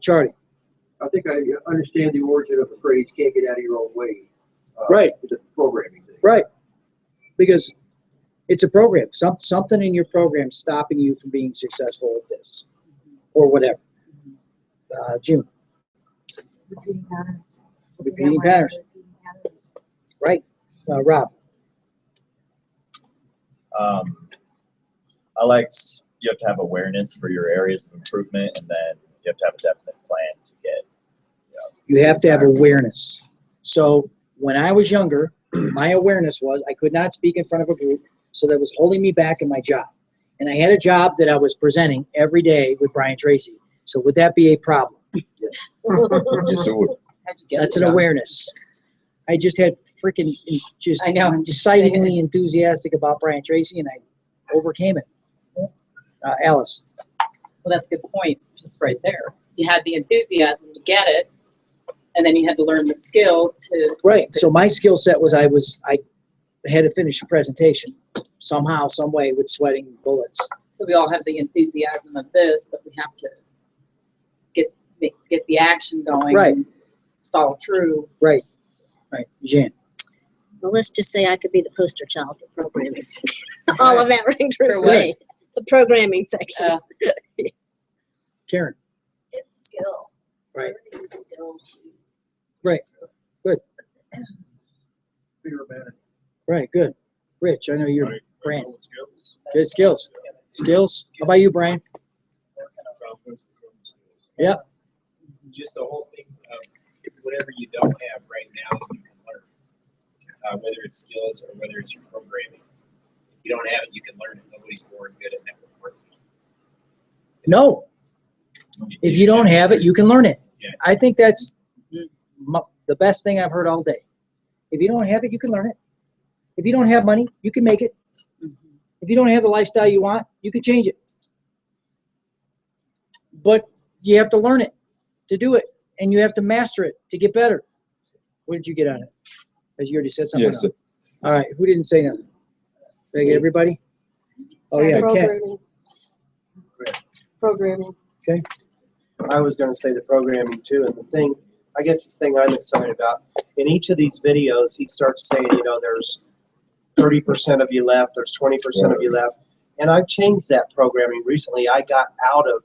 Charlie. I think I understand the origin of the phrase "can't get out of your own way." Right. The programming thing. Right. Because it's a program. Something in your program stopping you from being successful at this or whatever. June. Repeating patterns. Repeating patterns. Right. Rob. I liked you have to have awareness for your areas of improvement, and then you have to have a definite plan to get. You have to have awareness. So when I was younger, my awareness was I could not speak in front of a group, so that was holding me back in my job. And I had a job that I was presenting every day with Brian Tracy. So would that be a problem? Yes, it would. How'd you get That's it? an awareness. I just had freaking just I know, I'm just excitingly enthusiastic about Brian Tracy, and I overcame it. Alice. Well, that's a good point, just right there. You had the enthusiasm to get it, and then you had to learn the skill to. Right. So my skill set was I had to finish a presentation somehow, some way with sweating bullets. So we all have the enthusiasm of this, but we have to get the action going. Right. And follow through. Right. Right. Jan. Well, let's just say I could be the poster child for programming. All of that rang true For for what? me. The programming section. Karen. It's skill. Right. Everything is skill. Right. Good. Fear management. Right. Good. Rich, I know you're Right. Brian. Skills. Good skills. Skills. How about you, Brian? Confidence, improvement skills. Yeah. Just the whole thing of whatever you don't have right now, you can learn. Whether it's skills or whether it's your programming. If you don't have it, you can learn it. Nobody's born good at network marketing. No. If you don't have it, you can learn it. Yeah. I think that's the best thing I've heard all day. If you don't have it, you can learn it. If you don't have money, you can make it. If you don't have the lifestyle you want, you can change it. But you have to learn it to do it, and you have to master it to get better. What did you get on it? Because you already said something. Yes. else. All right. Who didn't say nothing? Did I get everybody? Oh yeah, Ken. Programming. I was going to say the programming too, and I guess the thing I'm excited about, in each of these videos, he starts saying, there's 30% of you left, there's 20% of you left, and I've changed that programming recently. I got out of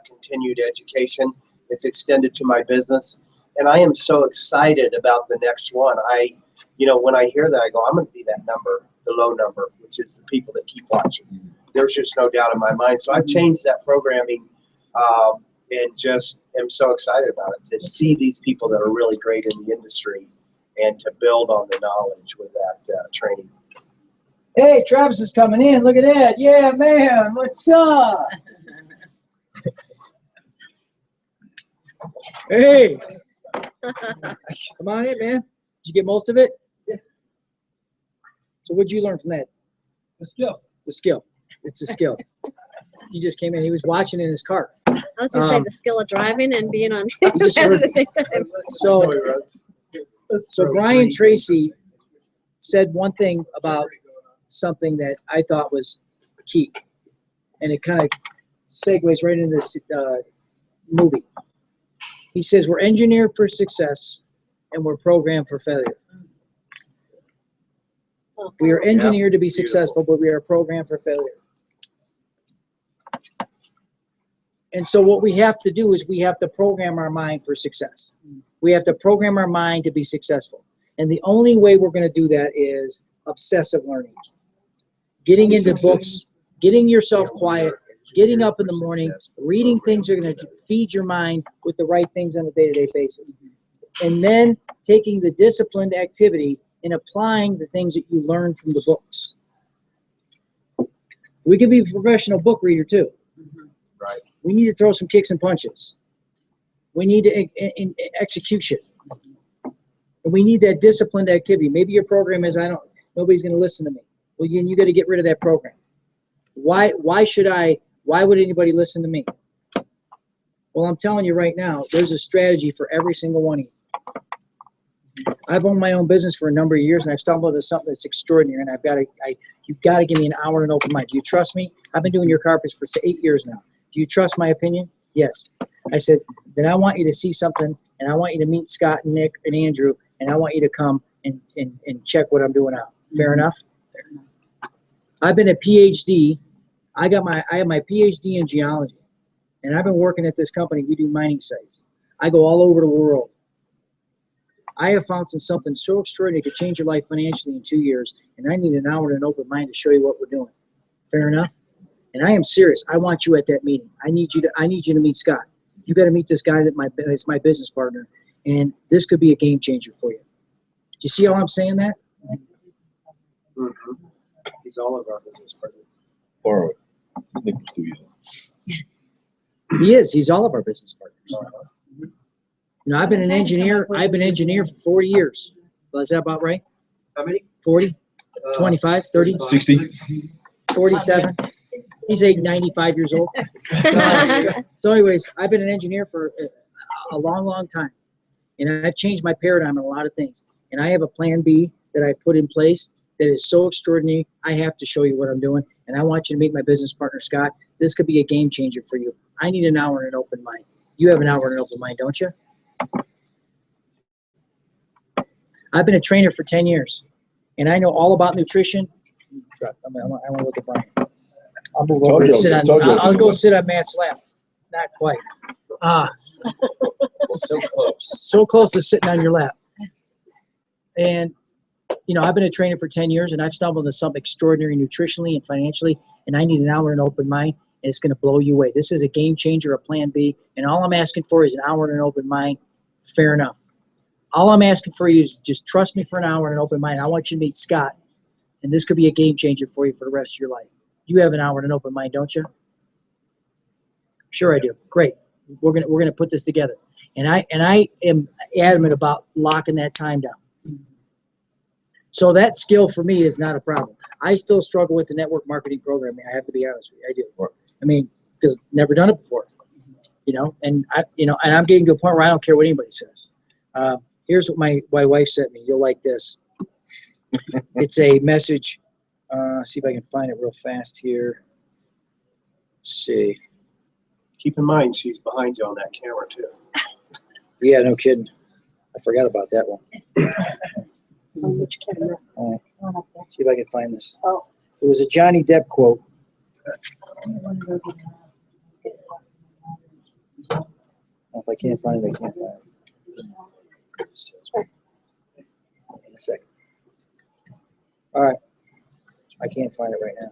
continued education. It's extended to my business, and I am so excited about the next one. When I hear that, I go, I'm going to be that number, the low number, which is the people that keep watching. There's just no doubt in my mind. So I've changed that programming and just am so excited about it to see these people that are really great in the industry and to build on the knowledge with that training. Hey, Travis is coming in. Look at that. Yeah, man. What's up? Hey. Come on in, man. Did you get most of it? Yeah. So what'd you learn from that? The skill. The skill. It's a skill. He just came in. He was watching in his car. I was going to say the skill of driving and being on just at heard- the same time. So Brian Tracy said one thing about something that I thought was key. And it kind of segues right into this movie. He says we're engineered for success and we're programmed for failure. We are engineered to be successful, but we are programmed for failure. And so what we have to do is we have to program our mind for success. We have to program our mind to be successful. And the only way we're going to do that is obsessive learning. Getting into books, getting yourself quiet, getting up in the morning, reading things that are going to feed your mind with the right things on a day-to-day basis. And then taking the disciplined activity and applying the things that you learn from the books. We can be a professional book reader too. Right. We need to throw some kicks and punches. We need to execution. And we need that disciplined activity. Maybe your program is, nobody's going to listen to me. Well, then you got to get rid of that program. Why would anybody listen to me? Well, I'm telling you right now, there's a strategy for every single one of you. I've owned my own business for a number of years, and I've stumbled into something that's extraordinary. And you've got to give me an hour and an open mind. Do you trust me? I've been doing your carpets for 8 years now. Do you trust my opinion? Yes. I said, then I want you to see something, and I want you to meet Scott and Nick and Andrew, and I want you to come and check what I'm doing out. Fair enough? I've been a PhD. I have my PhD in geology, and I've been working at this company. We do mining sites. I go all over the world. I have found something so extraordinary it could change your life financially in 2 years, and I need an hour and an open mind to show you what we're doing. Fair enough? And I am serious. I want you at that meeting. I need you to meet Scott. You got to meet this guy that's my business partner, and this could be a game changer for you. Do you see how I'm saying that? Mm-hmm. He's all of our business partners. Borrow it. Nick was too easy. He is. He's all of our business partners. You know, I've been an engineer for 40 years. Well, is that about right? How many? 40, 25, 30, 60. 47. He's 95 years old. So anyways, I've been an engineer for a long, long time. And I've changed my paradigm on a lot of things. And I have a plan B that I put in place that is so extraordinary. I have to show you what I'm doing. And I want you to meet my business partner, Scott. This could be a game changer for you. I need an hour and an open mind. You have an hour and an open mind, don't you? I've been a trainer for 10 years. And I know all about nutrition. I want to look at Brian. I'll move over and sit on. I'll go sit on Matt's lap. Not quite. So close. So close to sitting on your lap. And you know, I've been a trainer for 10 years, and I've stumbled into something extraordinary nutritionally and financially. And I need an hour and an open mind, and it's going to blow you away. This is a game changer, a plan B, and all I'm asking for is an hour and an open mind. Fair enough. All I'm asking for you is just trust me for an hour and an open mind. I want you to meet Scott, and this could be a game changer for you for the rest of your life. You have an hour and an open mind, don't you? Sure I do. Great. We're gonna put this together. And I am adamant about locking that time down. So that skill for me is not a problem. I still struggle with the network marketing programming. I have to be honest with you. I do. I mean, because never done it before. You know, and I'm getting to a point where I don't care what anybody says. Here's what my wife sent me. You'll like this. It's a message. See if I can find it real fast here. Let's see. Keep in mind, she's behind you on that camera too. Yeah, no kidding. I forgot about that one. On which camera? See if I can find this. Oh. It was a Johnny Depp quote. If I can't find it, I can't find it. In a second. All right. I can't find it right now.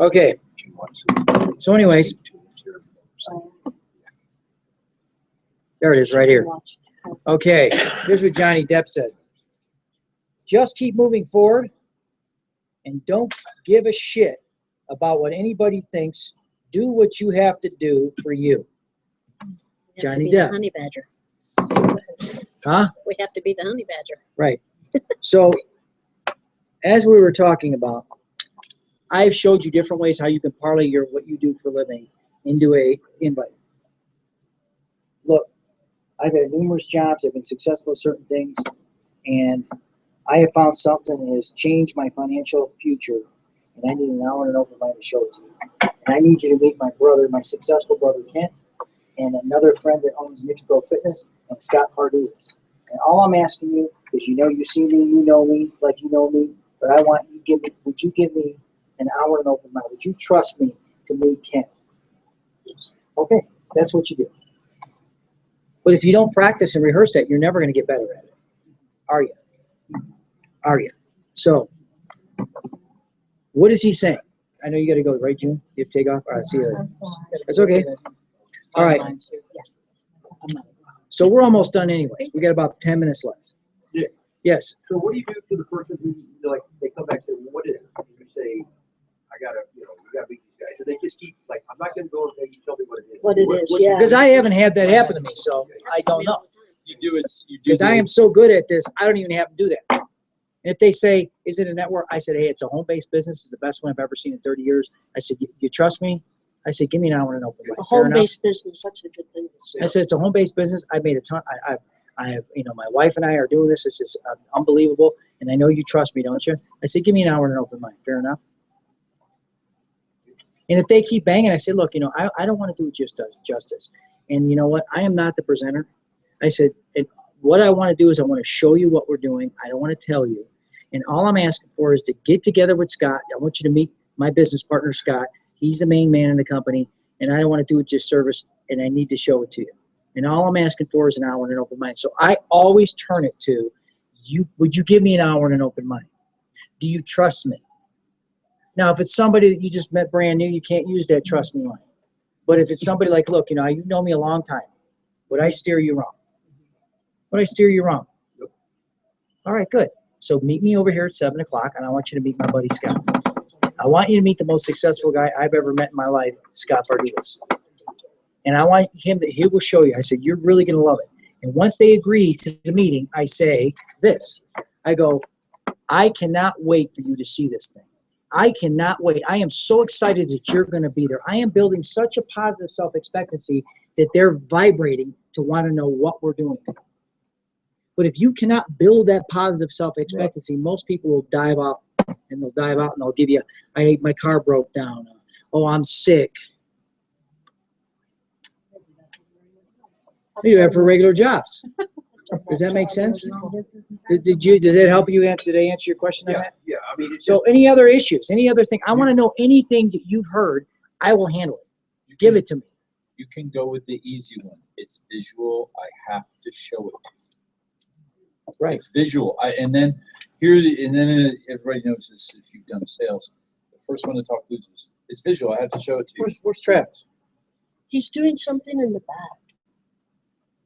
Okay. So anyways, there it is right here. Okay, here's what Johnny Depp said. Just keep moving forward and don't give a shit about what anybody thinks. Do what you have to do for you. We have to Johnny be the Depp. honey badger. Huh? We have to be the honey badger. Right. So, as we were talking about, I've showed you different ways how you can parlay what you do for a living into a invite. Look, I've had numerous jobs. I've been successful at certain things, and I have found something that has changed my financial future and I need an hour and an open mind to show it to you. And I need you to meet my brother, my successful brother Kent, and another friend that owns Mixed Pro Fitness, and Scott Pardulis. And all I'm asking you is, you see me, you know me, like you know me, but I want you to give me, would you give me an hour and an open mind? Would you trust me to meet Kent? Okay, that's what you do. But if you don't practice and rehearse that, you're never going to get better at it. Are you? Are you? So, what is he saying? I know you got to go, right, June? You have to take off? All right, see you later. That's okay. All right. So we're almost done anyways. We got about 10 minutes left. Yeah. Yes. So what do you do to the person who, like, they come back and say, well, what is it? And you say, I gotta, we gotta beat these guys. So they just keep, like, I'm not gonna go until you tell me what it is. What it is, yeah. Because I haven't had that happen to me, so I don't know. You do is you do. Because I am so good at this, I don't even have to do that. And if they say, is it a network? I said, hey, it's a home-based business. It's the best one I've ever seen in 30 years. I said, you trust me? I said, give me an hour and an open mic. A Fair enough? home-based business, that's a good thing to say. I said, it's a home-based business. I made a ton. I have, my wife and I are doing this. This is unbelievable. And I know you trust me, don't you? I said, give me an hour and an open mic. Fair enough? And if they keep banging, I said, look, I don't want to do justice. And you know what? I am not the presenter. I said, what I want to do is I want to show you what we're doing. I don't want to tell you. And all I'm asking for is to get together with Scott. I want you to meet my business partner, Scott. He's the main man in the company. And I don't want to do it just service, and I need to show it to you. And all I'm asking for is an hour and an open mind. So I always turn it to, would you give me an hour and an open mind? Do you trust me? Now, if it's somebody that you just met brand new, you can't use that trust me line. But if it's somebody like, look, you know me a long time. Would I steer you wrong? Would I steer you wrong? All right, good. So meet me over here at 7 o'clock, and I want you to meet my buddy Scott. I want you to meet the most successful guy I've ever met in my life, Scott Pardulis. And I want him to, he will show you. I said, you're really going to love it. And once they agree to the meeting, I say this. I go, I cannot wait for you to see this thing. I cannot wait. I am so excited that you're going to be there. I am building such a positive self-expectancy that they're vibrating to want to know what we're doing. But if you cannot build that positive self-expectancy, most people will dive out, and they'll give you, my car broke down. Oh, I'm sick. You have for regular jobs. Does that make sense? Does it help you answer your question? Yeah, yeah. I mean, it's so any other issues, any other thing? I want to know anything that you've heard. I will handle it. Give it to me. You can go with the easy one. It's visual. I have to show it to you. Right. It's visual. And then everybody knows this if you've done sales. The first one to talk loses. It's visual. I have to show it to you. Where's Travis? He's doing something in the back.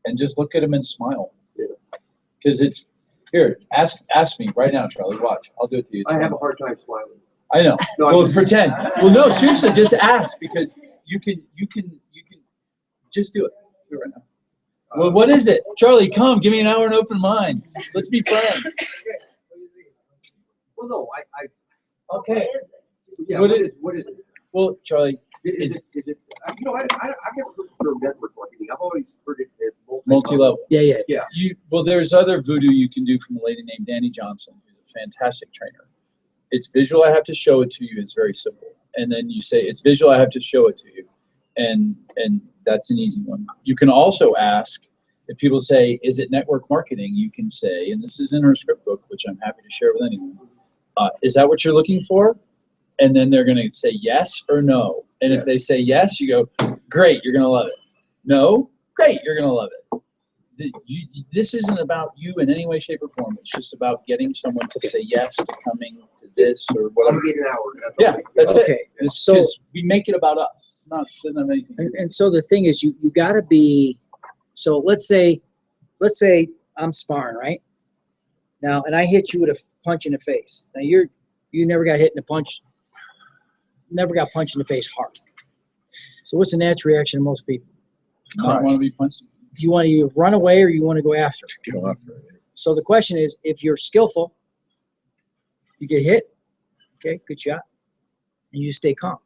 And just look at him and smile. Because it's here. Ask me right now, Charlie. Watch. I'll do it to you. I have a hard time smiling. I know. No, Well, pretend. Well, no, seriously, just ask because you can just do it. Do it right now. Well, what is it, Charlie? Come, give me an hour and open mind. Let's be friends. Well, no, Okay. yeah. What What is it? Well, Charlie, Is it? I've never heard of network marketing. I've always heard it as multi-level. Yeah. Well, there's other voodoo you can do from a lady named Danny Johnson, who's a fantastic trainer. It's visual. I have to show it to you. It's very simple. And then you say, it's visual. I have to show it to you. And that's an easy one. You can also ask, if people say, is it network marketing? You can say, and this is in our script book, which I'm happy to share with anyone. Is that what you're looking for? And then they're going to say yes or no. And if they say yes, you go, great, you're going to love it. No, great, you're going to love it. This isn't about you in any way, shape, or form. It's just about getting someone to say yes to coming to this or whatever. I'll get an hour. Yeah, that's Okay. it. It's So- because we make it about us. It's not. It doesn't have anything. And so the thing is, you got to be. So let's say I'm sparring, right? Now, and I hit you with a punch in the face. Now you never got hit in the punch. Never got punched in the face hard. So what's the natural reaction of most people? I don't want to be punched. Do you want to run away or you want to go after it? Go after it. So the question is, if you're skillful, you get hit, okay, good shot, and you stay calm.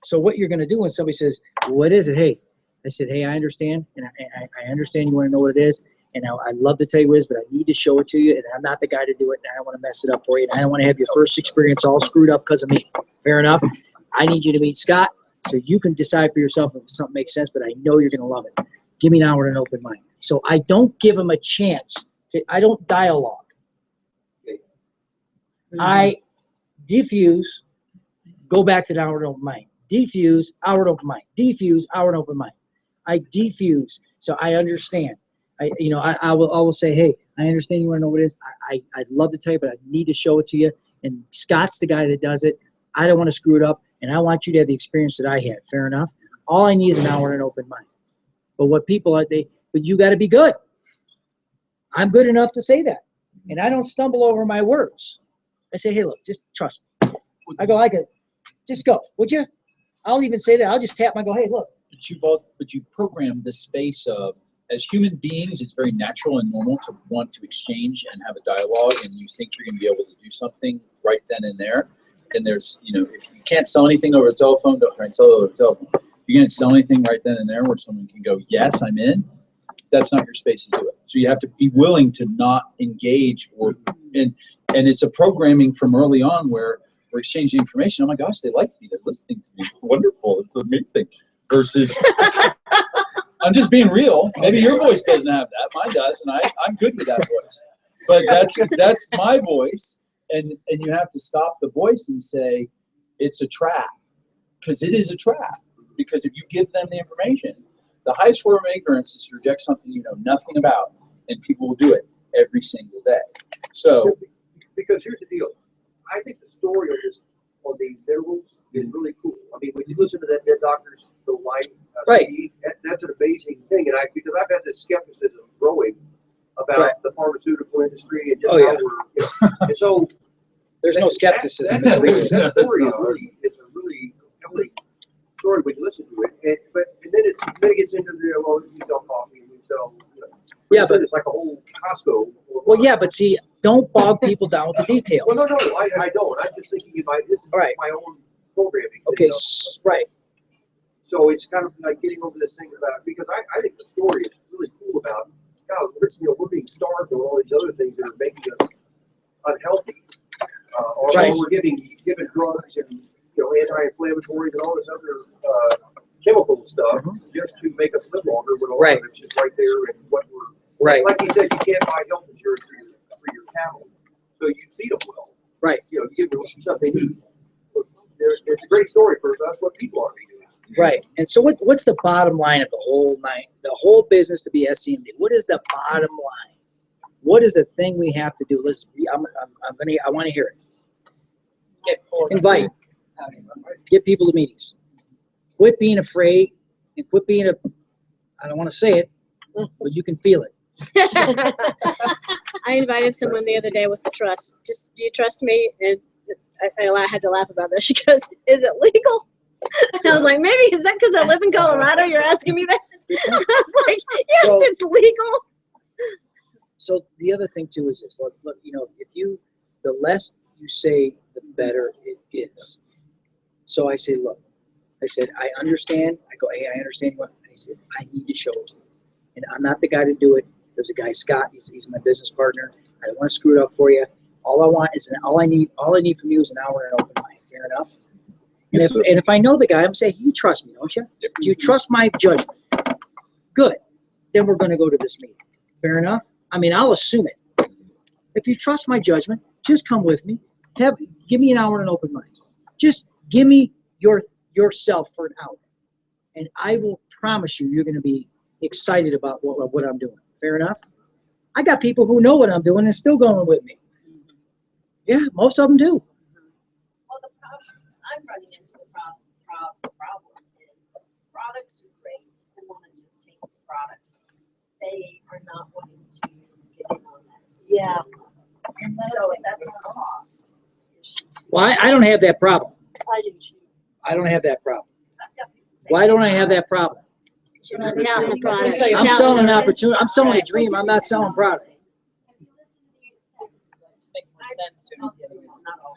So what you're going to do when somebody says, what is it? Hey, I said, hey, I understand, and I understand you want to know what it is, And I'd love to tell you what it is, but I need to show it to you, and I'm not the guy to do it, and I don't want to mess it up for you, and I don't want to have your first experience all screwed up because of me. Fair enough? I need you to meet Scott so you can decide for yourself if something makes sense, but I know you're going to love it. Give me an hour and an open mind. So I don't give him a chance I don't dialogue. I defuse, go back to the hour and open mind. Defuse, hour and open mind. Defuse, hour and open mind. I defuse, so I understand. I will say, hey, I understand you want to know what it is. I'd love to tell you, but I need to show it to you. And Scott's the guy that does it. I don't want to screw it up, and I want you to have the experience that I had. Fair enough. All I need is an hour and an open mind. But what people are, but you got to be good. I'm good enough to say that, and I don't stumble over my words. I say, hey, look, just trust me. I go, just go, would you? I'll even say that. I'll just tap. I go, hey, look. But you program the space of, as human beings, it's very natural and normal to want to exchange and have a dialogue, and you think you're going to be able to do something right then and there. And there's, if you can't sell anything over the telephone, don't try and sell it over the telephone. If you can't sell anything right then and there where someone can go, yes, I'm in, that's not your space to do it. So you have to be willing to not engage and it's a programming from early on where we're exchanging information. Oh my gosh, they like me. They're listening to me. It's wonderful. It's amazing. Versus, I'm just being real. Maybe your voice doesn't have that. Mine does, and I'm good with that voice. But that's my voice, and you have to stop the voice and say, it's a trap. Because it is a trap. Because if you give them the information, the highest form of ignorance is to reject something you know nothing about, and people will do it every single day. So, because here's the deal, I think the story of this on the minerals is really cool. I mean, when you listen to that Doctor's The Light, right, that's an amazing thing. And because I've had this skepticism growing about the pharmaceutical industry and just how we're, and so there's no skepticism. That story is a really compelling story when you listen to it. And then it gets into we sell coffee and we sell. Yeah, but it's like a whole Costco. Well, yeah, but see, don't bog people down with the details. Well, no, I don't. I'm just thinking about this is my own programming. Okay, right. So it's kind of like getting over this thing about, because I think the story is really cool about how we're being starved and all these other things that are making us unhealthy. Or we're given drugs and anti-inflammatories and all this other chemical stuff just to make us live longer. But all of it's just right there and what we're. Right. Like you said, you can't buy health insurance for your cattle, so you feed them well. Right. You give them stuff they need. It's a great story for us. What people are doing. Right. And so what's the bottom line of the whole business to be SCMD? What is the bottom line? What is the thing we have to do? Listen, I want to hear it. Invite. Get people to meetings. Quit being afraid and quit being I don't want to say it, but you can feel it. I invited someone the other day with the trust. Just, do you trust me? And I had to laugh about this. She goes, is it legal? And I was like, maybe, is that because I live in Colorado? You're asking me that? I was like, yes, it's legal. So the other thing too is this. Look, the less you say, the better it is. So I say, look, I understand. I go, hey, I understand what. I said, I need to show it to you. And I'm not the guy to do it. There's a guy, Scott. He's my business partner. I don't want to screw it up for you. All I need from you is an hour and an open mind. Fair enough. And if I know the guy, I'm saying, you trust me, don't you? Yep. Do you trust my judgment? Good. Then we're going to go to this meeting. Fair enough. I mean, I'll assume it. If you trust my judgment, just come with me. Give me an hour and an open mind. Just give me yourself for an hour, and I will promise you're going to be excited about what I'm doing. Fair enough? I got people who know what I'm doing and still going with me. Yeah, most of them do. Well, the problem I'm running into the problem is the products are great. People want to just take the products. They are not wanting to get in on that. Yeah. And so that's a cost issue. Well, I don't have that problem. I do too. I don't have that problem. Why don't I have that problem? You're not touting the product. I'm selling an opportunity. I'm selling a dream. I'm not selling product. Make more sense to me the other way. Not all.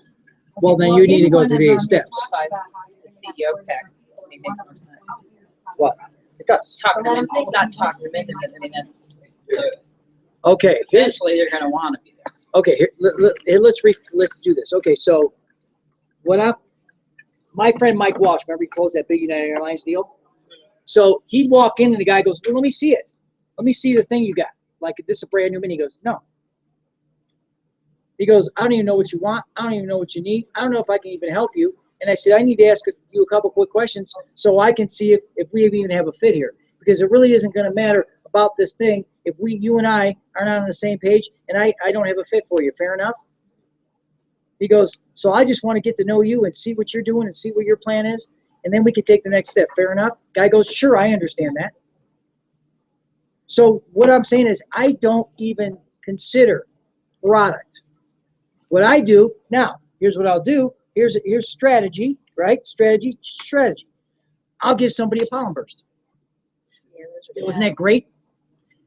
Well, then you need to go through the 8 steps. The CEO pack to me makes more sense. What? It does. Talking them in, not talking them into it. I mean, that's the way to do it. Okay, Eventually, they're gonna wanna be there. okay, let's do this. Okay, so my friend Mike Walsh, remember he closed that big United Airlines deal? So he'd walk in and the guy goes, well, let me see it. Let me see the thing you got. Like, this is a brand new mini. He goes, no. He goes, I don't even know what you want. I don't even know what you need. I don't know if I can even help you. And I said, I need to ask you a couple quick questions so I can see if we even have a fit here. Because it really isn't going to matter about this thing if you and I are not on the same page and I don't have a fit for you. Fair enough? He goes, so I just want to get to know you and see what you're doing and see what your plan is. And then we can take the next step. Fair enough? Guy goes, sure, I understand that. So what I'm saying is I don't even consider product. What I do, now, here's what I'll do. Here's strategy, right? Strategy. I'll give somebody a pollen burst. Wasn't that great?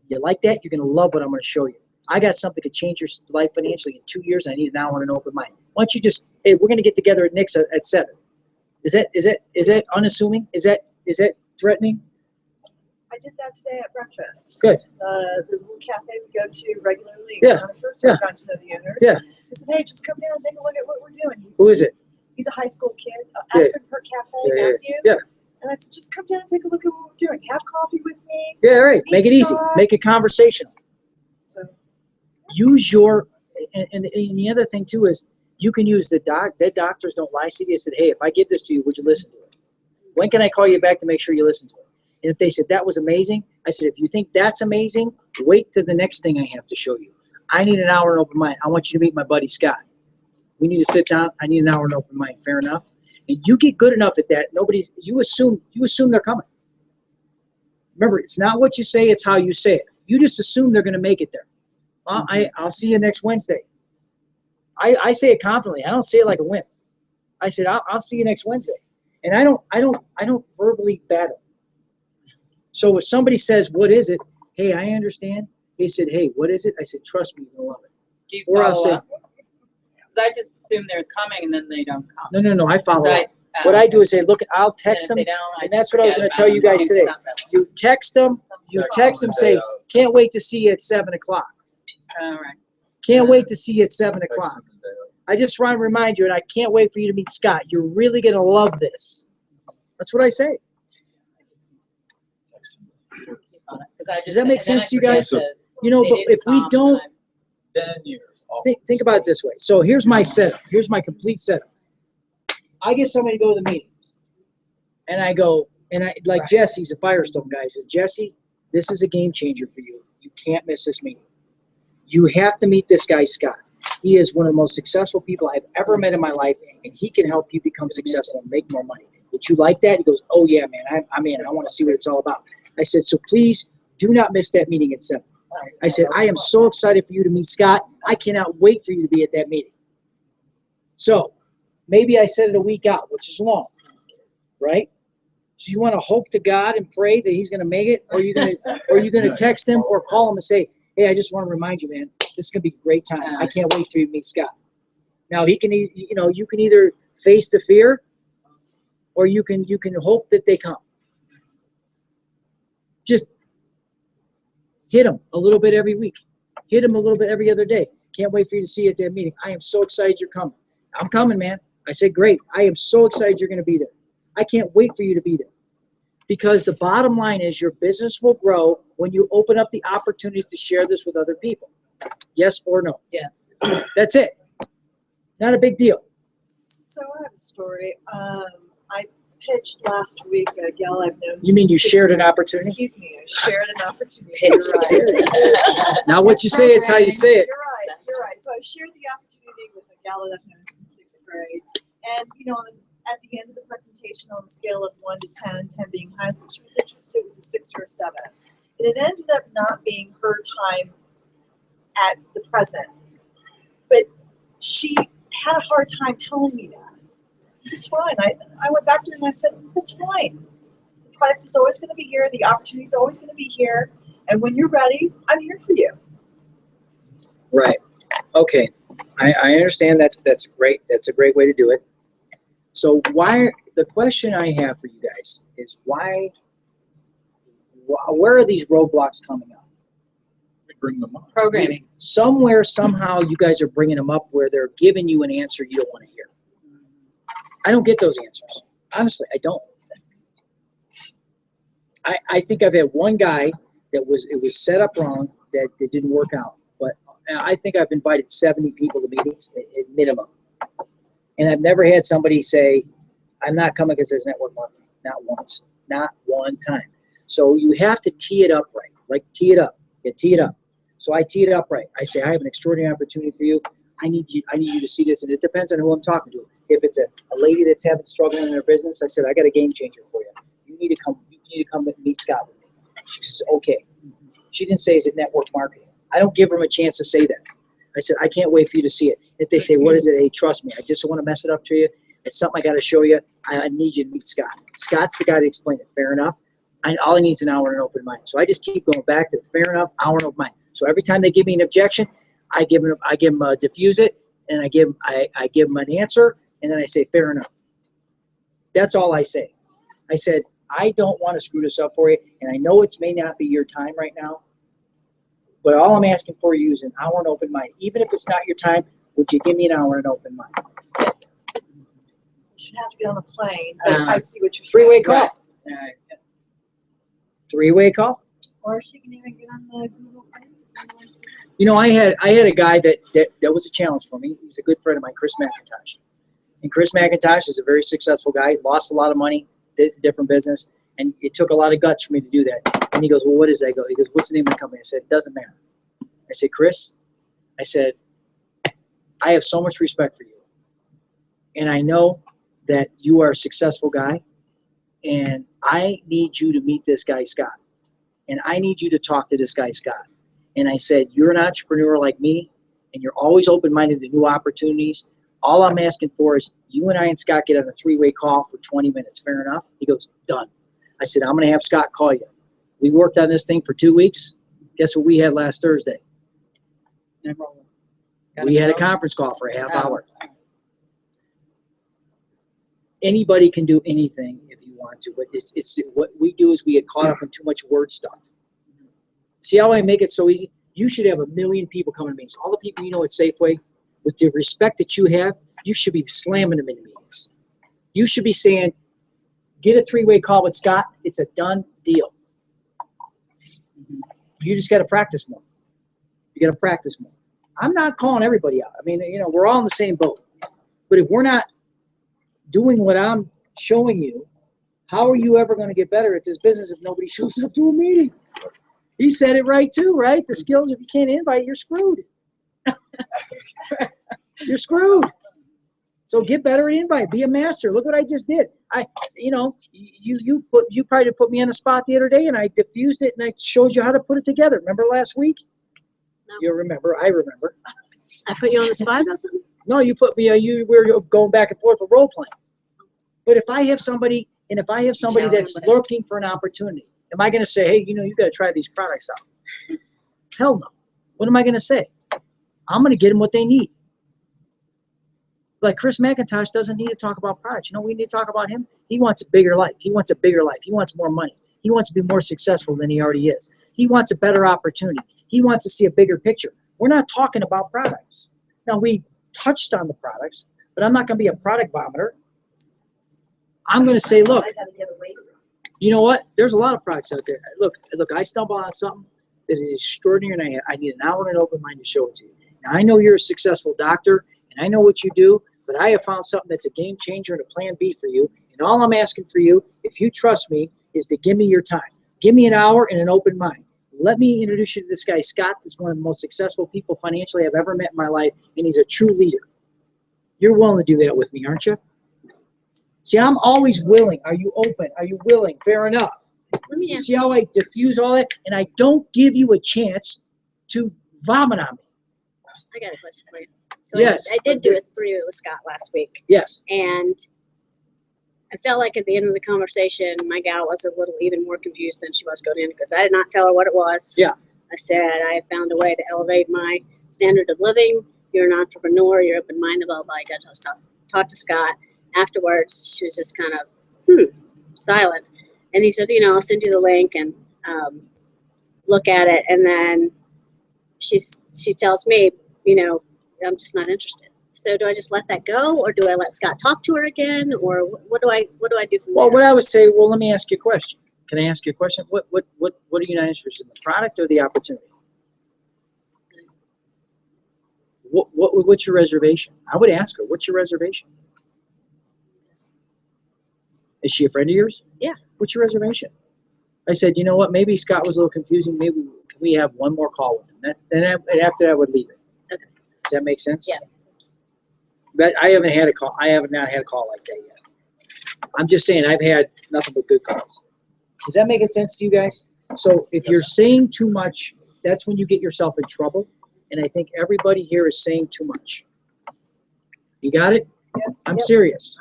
You like that? You're going to love what I'm going to show you. I got something to change your life financially in 2 years. I need an hour and an open mind. Why don't you just, hey, we're going to get together at Nick's at 7. Is that unassuming? Is that threatening? I did that today at breakfast. Good. The little cafe we go to regularly. Yeah. First, I got to know the owners. Yeah. I said, hey, just come down and take a look at what we're doing. Who is it? He's a high school kid. Yeah. Aspen Park Cafe, Yeah, Matthew. yeah. And I said, just come down and take a look at what we're doing. Have coffee with me. Yeah, right. Make it easy. Scott. Make it conversational. So, Use your, and the other thing too is you can use dead doctors don't lie. CVS said, hey, if I give this to you, would you listen to it? When can I call you back to make sure you listen to it? And if they said that was amazing, I said, if you think that's amazing, wait till the next thing I have to show you. I need an hour and open mind. I want you to meet my buddy Scott. We need to sit down. I need an hour and open mind. Fair enough? And you get good enough at that. You assume they're coming. Remember, it's not what you say, it's how you say it. You just assume they're going to make it there. Well, I'll see you next Wednesday. I say it confidently. I don't say it like a wimp. I said, I'll see you next Wednesday. And I don't verbally battle. So if somebody says, what is it? Hey, I understand. They said, hey, what is it? I said, trust me, you'll love it. Do you Or I'll follow say, up? Because I just assume they're coming and then they don't come. no, I follow So up. What I do is say, look, I'll text them. And if they don't, I And that's just what I was forget going to tell about you them. guys today. Do something. You text them, say, can't wait to see you at 7 o'clock. All right. Can't wait to see you at 7 o'clock. I just want to remind you, and I can't wait for you to meet Scott. You're really going to love this. That's what I say. Does that make sense to you guys? You know, but if we don't, Then you're off. think about it this way. So here's my setup. Here's my complete setup. I get somebody to go to the meetings, and I go, and I like Jesse's a Firestone guy. I said, Jesse, this is a game changer for you. You can't miss this meeting. You have to meet this guy, Scott. He is one of the most successful people I've ever met in my life, and he can help you become successful and make more money. Would you like that? He goes, oh, yeah, man, I'm in. I want to see what it's all about. I said, so please do not miss that meeting at 7. I said, I am so excited for you to meet Scott. I cannot wait for you to be at that meeting. So maybe I set it a week out, which is long, right? So you want to hope to God and pray that he's going to make it, or you going to text him or call him and say, hey, I just want to remind you, man, this is going to be a great time. I can't wait for you to meet Scott. Now you can either face the fear, or you can hope that they come. Just hit them a little bit every week. Hit them a little bit every other day. Can't wait for you to see you at that meeting. I am so excited you're coming. I'm coming, man. I said, great. I am so excited you're going to be there. I can't wait for you to be there. Because the bottom line is your business will grow when you open up the opportunities to share this with other people. Yes or no? Yes. That's it. Not a big deal. So I have a story. I pitched last week a gal I've known. You mean you since shared an 6th grade. opportunity? Excuse me, I shared an opportunity. You're right. Now what you say is how you say it. You're right. You're right. So I shared the opportunity with a gal that I've known since 6th grade, and at the end of the presentation, on a scale of 1 to 10, 10 being highest, she was interested. It was a 6 or a 7, and it ended up not being her time at the present, but she had a hard time telling me that. It was fine. I went back to her and I said, that's fine. The product is always going to be here. The opportunity is always going to be here. And when you're ready, I'm here for you. Right. Okay. I understand that's great. That's a great way to do it. So the question I have for you guys is where are these roadblocks coming up? bring them up. Programming. Somewhere, somehow, you guys are bringing them up where they're giving you an answer you don't want to hear. I don't get those answers. Honestly, I don't. I think I've had one guy that it was set up wrong that didn't work out. But I think I've invited 70 people to meetings at minimum. And I've never had somebody say, I'm not coming because it's network marketing. Not once. Not one time. So you have to tee it up right. Like tee it up. Yeah, tee it up. So I tee it up right. I say, I have an extraordinary opportunity for you. I need you to see this. And it depends on who I'm talking to. If it's a lady that's having struggling in her business, I said, I got a game changer for you. You need to come and meet Scott with me. She says, okay. She didn't say, is it network marketing? I don't give them a chance to say that. I said, I can't wait for you to see it. If they say, what is it? Hey, trust me. I just don't want to mess it up to you. It's something I got to show you. I need you to meet Scott. Scott's the guy to explain it. Fair enough. All I need is an hour and an open mind. So I just keep going back to fair enough, hour and open mind. So every time they give me an objection, I give them diffuse it, and I give them an answer, and then I say fair enough. That's all I say. I said, I don't want to screw this up for you, and I know it may not be your time right now, but all I'm asking for you is an hour and open mind. Even if it's not your time, would you give me an hour and open mind? You should have to be on a plane, but I see what you're saying. Three-way call. Yes. Three-way call. Or she can even get on the Google Play. You know, I had a guy that was a challenge for me. He's a good friend of mine, Chris McIntosh. And Chris McIntosh is a very successful guy. Lost a lot of money, did a different business, and it took a lot of guts for me to do that. And he goes, well, what is that? I go, he goes, what's the name of the company? I said, it doesn't matter. I said, Chris, I said, I have so much respect for you. And I know that you are a successful guy, and I need you to meet this guy, Scott. And I need you to talk to this guy, Scott. And I said, you're an entrepreneur like me, and you're always open-minded to new opportunities. All I'm asking for is you and I and Scott get on a three-way call for 20 minutes. Fair enough? He goes, done. I said, I'm going to have Scott call you. We worked on this thing for 2 weeks. Guess what we had last Thursday? We had a conference call for a half hour. Anybody can do anything if you want to, but it's what we do is we get caught up in too much word stuff. See how I make it so easy? You should have 1 million people coming to meetings. All the people you know at Safeway, with the respect that you have, you should be slamming them into meetings. You should be saying, get a three-way call with Scott. It's a done deal. You just got to practice more. You got to practice more. I'm not calling everybody out. I mean, you know, we're all in the same boat. But if we're not doing what I'm showing you, how are you ever going to get better at this business if nobody shows up to a meeting? He said it right too, right? The skills, if you can't invite, you're screwed. You're screwed. So get better at invite. Be a master. Look what I just did. You probably put me on the spot the other day, and I diffused it and I showed you how to put it together. Remember last week? No. You remember? I remember. I put you on the spot about something? No, you put me. We were going back and forth with role playing. But if I have somebody, that's looking for an opportunity, am I going to say, hey, you got to try these products out? Hell no. What am I going to say? I'm going to get them what they need. Like Chris McIntosh doesn't need to talk about products. We need to talk about him. He wants a bigger life. He wants a bigger life. He wants more money. He wants to be more successful than he already is. He wants a better opportunity. He wants to see a bigger picture. We're not talking about products. Now, we touched on the products, but I'm not going to be a product vomiter. I'm going to say, look, you know what? There's a lot of products out there. Look, I stumble on something that is extraordinary, and I need an hour and an open mind to show it to you. Now, I know you're a successful doctor, and I know what you do, but I have found something that's a game changer and a plan B for you. And all I'm asking for you, if you trust me, is to give me your time. Give me an hour and an open mind. Let me introduce you to this guy, Scott. This is one of the most successful people financially I've ever met in my life, and he's a true leader. You're willing to do that with me, aren't you? See, I'm always willing. Are you open? Are you willing? Fair enough. Let me ask See how I diffuse all that? And I don't give you a chance to vomit on me. I got a question for you. So Yes. I did do a three with Scott last week, Yes. and I felt like at the end of the conversation, my gal was a little even more confused than she was going in because I did not tell her what it was. Yeah. I said I have found a way to elevate my standard of living. You're an entrepreneur. You're open-minded. Blah blah. I got to talk to Scott. Afterwards, she was just kind of silent, and he said, I'll send you the link and look at it, and then she tells me, you know, I'm just not interested. So do I just let that go, or do I let Scott talk to her again, or what do I do from Well, there? what I would say, well, let me ask you a question. Can I ask you a question? What are you not interested in, the product or the opportunity? What's your reservation? I would ask her, what's your reservation? Is she a friend of yours? Yeah. What's your reservation? I said, you know what? Maybe Scott was a little confusing. Maybe can we have one more call with him? And after that, I would leave it. Okay. Does that make sense? Yeah. But I haven't had a call. I have not had a call like that yet. I'm just saying I've had nothing but good calls. Does that make sense to you guys? So if you're saying too much, that's when you get yourself in trouble. And I think everybody here is saying too much. You got it? I'm serious.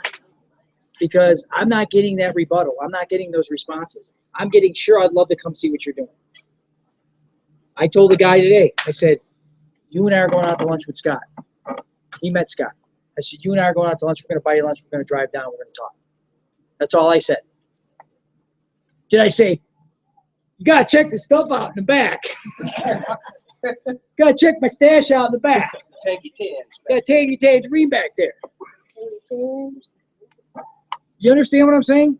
Because I'm not getting that rebuttal. I'm not getting those responses. I'm getting, sure, I'd love to come see what you're doing. I told the guy today, I said, you and I are going out to lunch with Scott. He met Scott. I said, you and I are going out to lunch. We're going to buy you lunch. We're going to drive down. We're going to talk. That's all I said. Did I say, you got to check the stuff out in the back. Got to check my stash out in the back. Take your chance. Got to take your tangerine back there. You understand what I'm saying?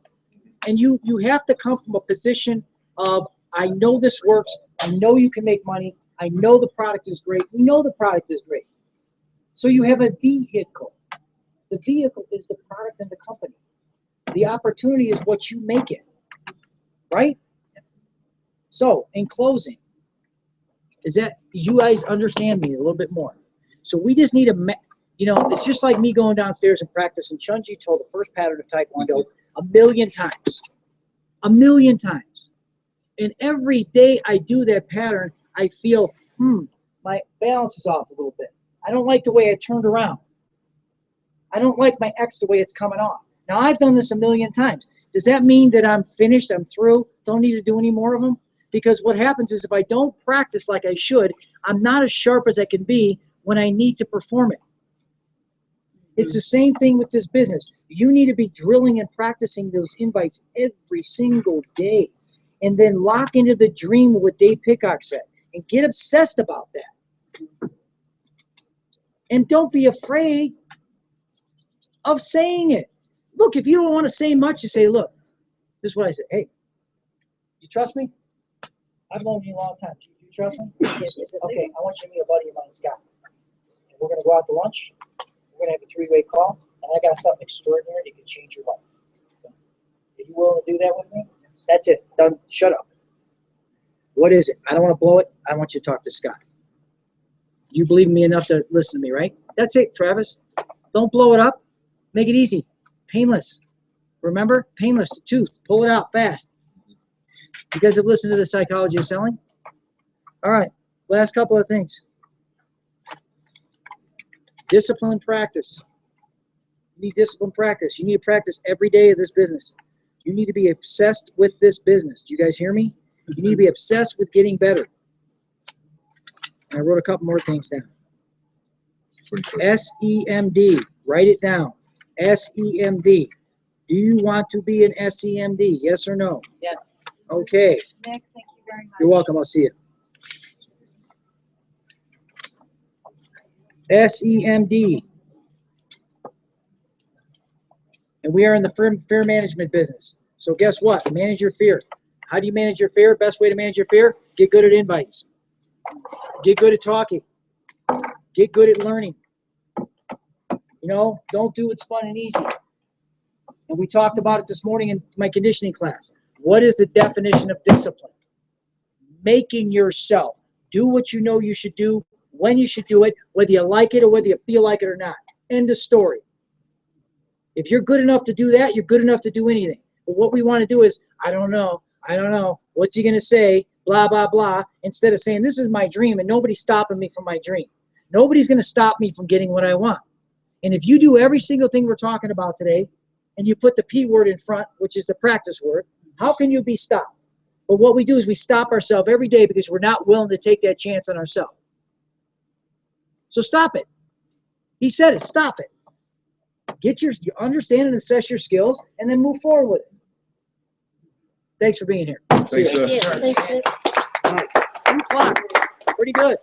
And you have to come from a position of, I know this works. I know you can make money. I know the product is great. We know the product is great. So you have a vehicle. The vehicle is the product and the company. The opportunity is what you make it. Right? So, in closing, you guys understand me a little bit more. So we just need it's just like me going downstairs and practicing. Chunji told the first pattern of Taekwondo 1,000,000 times. 1,000,000 times. And every day I do that pattern, I feel, my balance is off a little bit. I don't like the way I turned around. I don't like my X the way it's coming off. Now, I've done this 1,000,000 times. Does that mean that I'm finished, I'm through, don't need to do any more of them? Because what happens is if I don't practice like I should, I'm not as sharp as I can be when I need to perform it. It's the same thing with this business. You need to be drilling and practicing those invites every single day. And then lock into the dream of what Dave Pickock said. And get obsessed about that. And don't be afraid of saying it. Look, if you don't want to say much, you say, look, this is what I said. Hey, you trust me? I've known you a long time. Do you trust me? Okay, I want you to meet a buddy of mine, Scott. And we're going to go out to lunch. We're going to have a three-way call. And I got something extraordinary that can change your life. Are you willing to do that with me? That's it. Done. Shut up. What is it? I don't want to blow it. I want you to talk to Scott. You believe in me enough to listen to me, right? That's it, Travis. Don't blow it up. Make it easy. Painless. Remember? Painless. The tooth. Pull it out fast. You guys have listened to The Psychology of Selling? All right. Last couple of things. Discipline practice. You need discipline practice. You need to practice every day of this business. You need to be obsessed with this business. Do you guys hear me? You need to be obsessed with getting better. And I wrote a couple more things down. SEMD. Write it down. SEMD. Do you want to be an SEMD? Yes or no? Yes. Okay. Nick, thank you very much. You're welcome. I'll see you. SEMD. And we are in the fear management business. So guess what? Manage your fear. How do you manage your fear? Best way to manage your fear? Get good at invites. Get good at talking. Get good at learning. You know, don't do what's fun and easy. And we talked about it this morning in my conditioning class. What is the definition of discipline? Making yourself do what you know you should do, when you should do it, whether you like it or whether you feel like it or not. End of story. If you're good enough to do that, you're good enough to do anything. But what we want to do is, I don't know. What's he going to say? Blah, blah, blah. Instead of saying, this is my dream and nobody's stopping me from my dream. Nobody's going to stop me from getting what I want. And if you do every single thing we're talking about today, and you put the P word in front, which is the practice word, how can you be stopped? But what we do is we stop ourselves every day because we're not willing to take that chance on ourselves. So stop it. He said it. Stop it. You understand and assess your skills, and then move forward with it. Thanks for being here. Thanks, See ya. sir. Thanks, Nick. All right. 2 o'clock. Pretty good.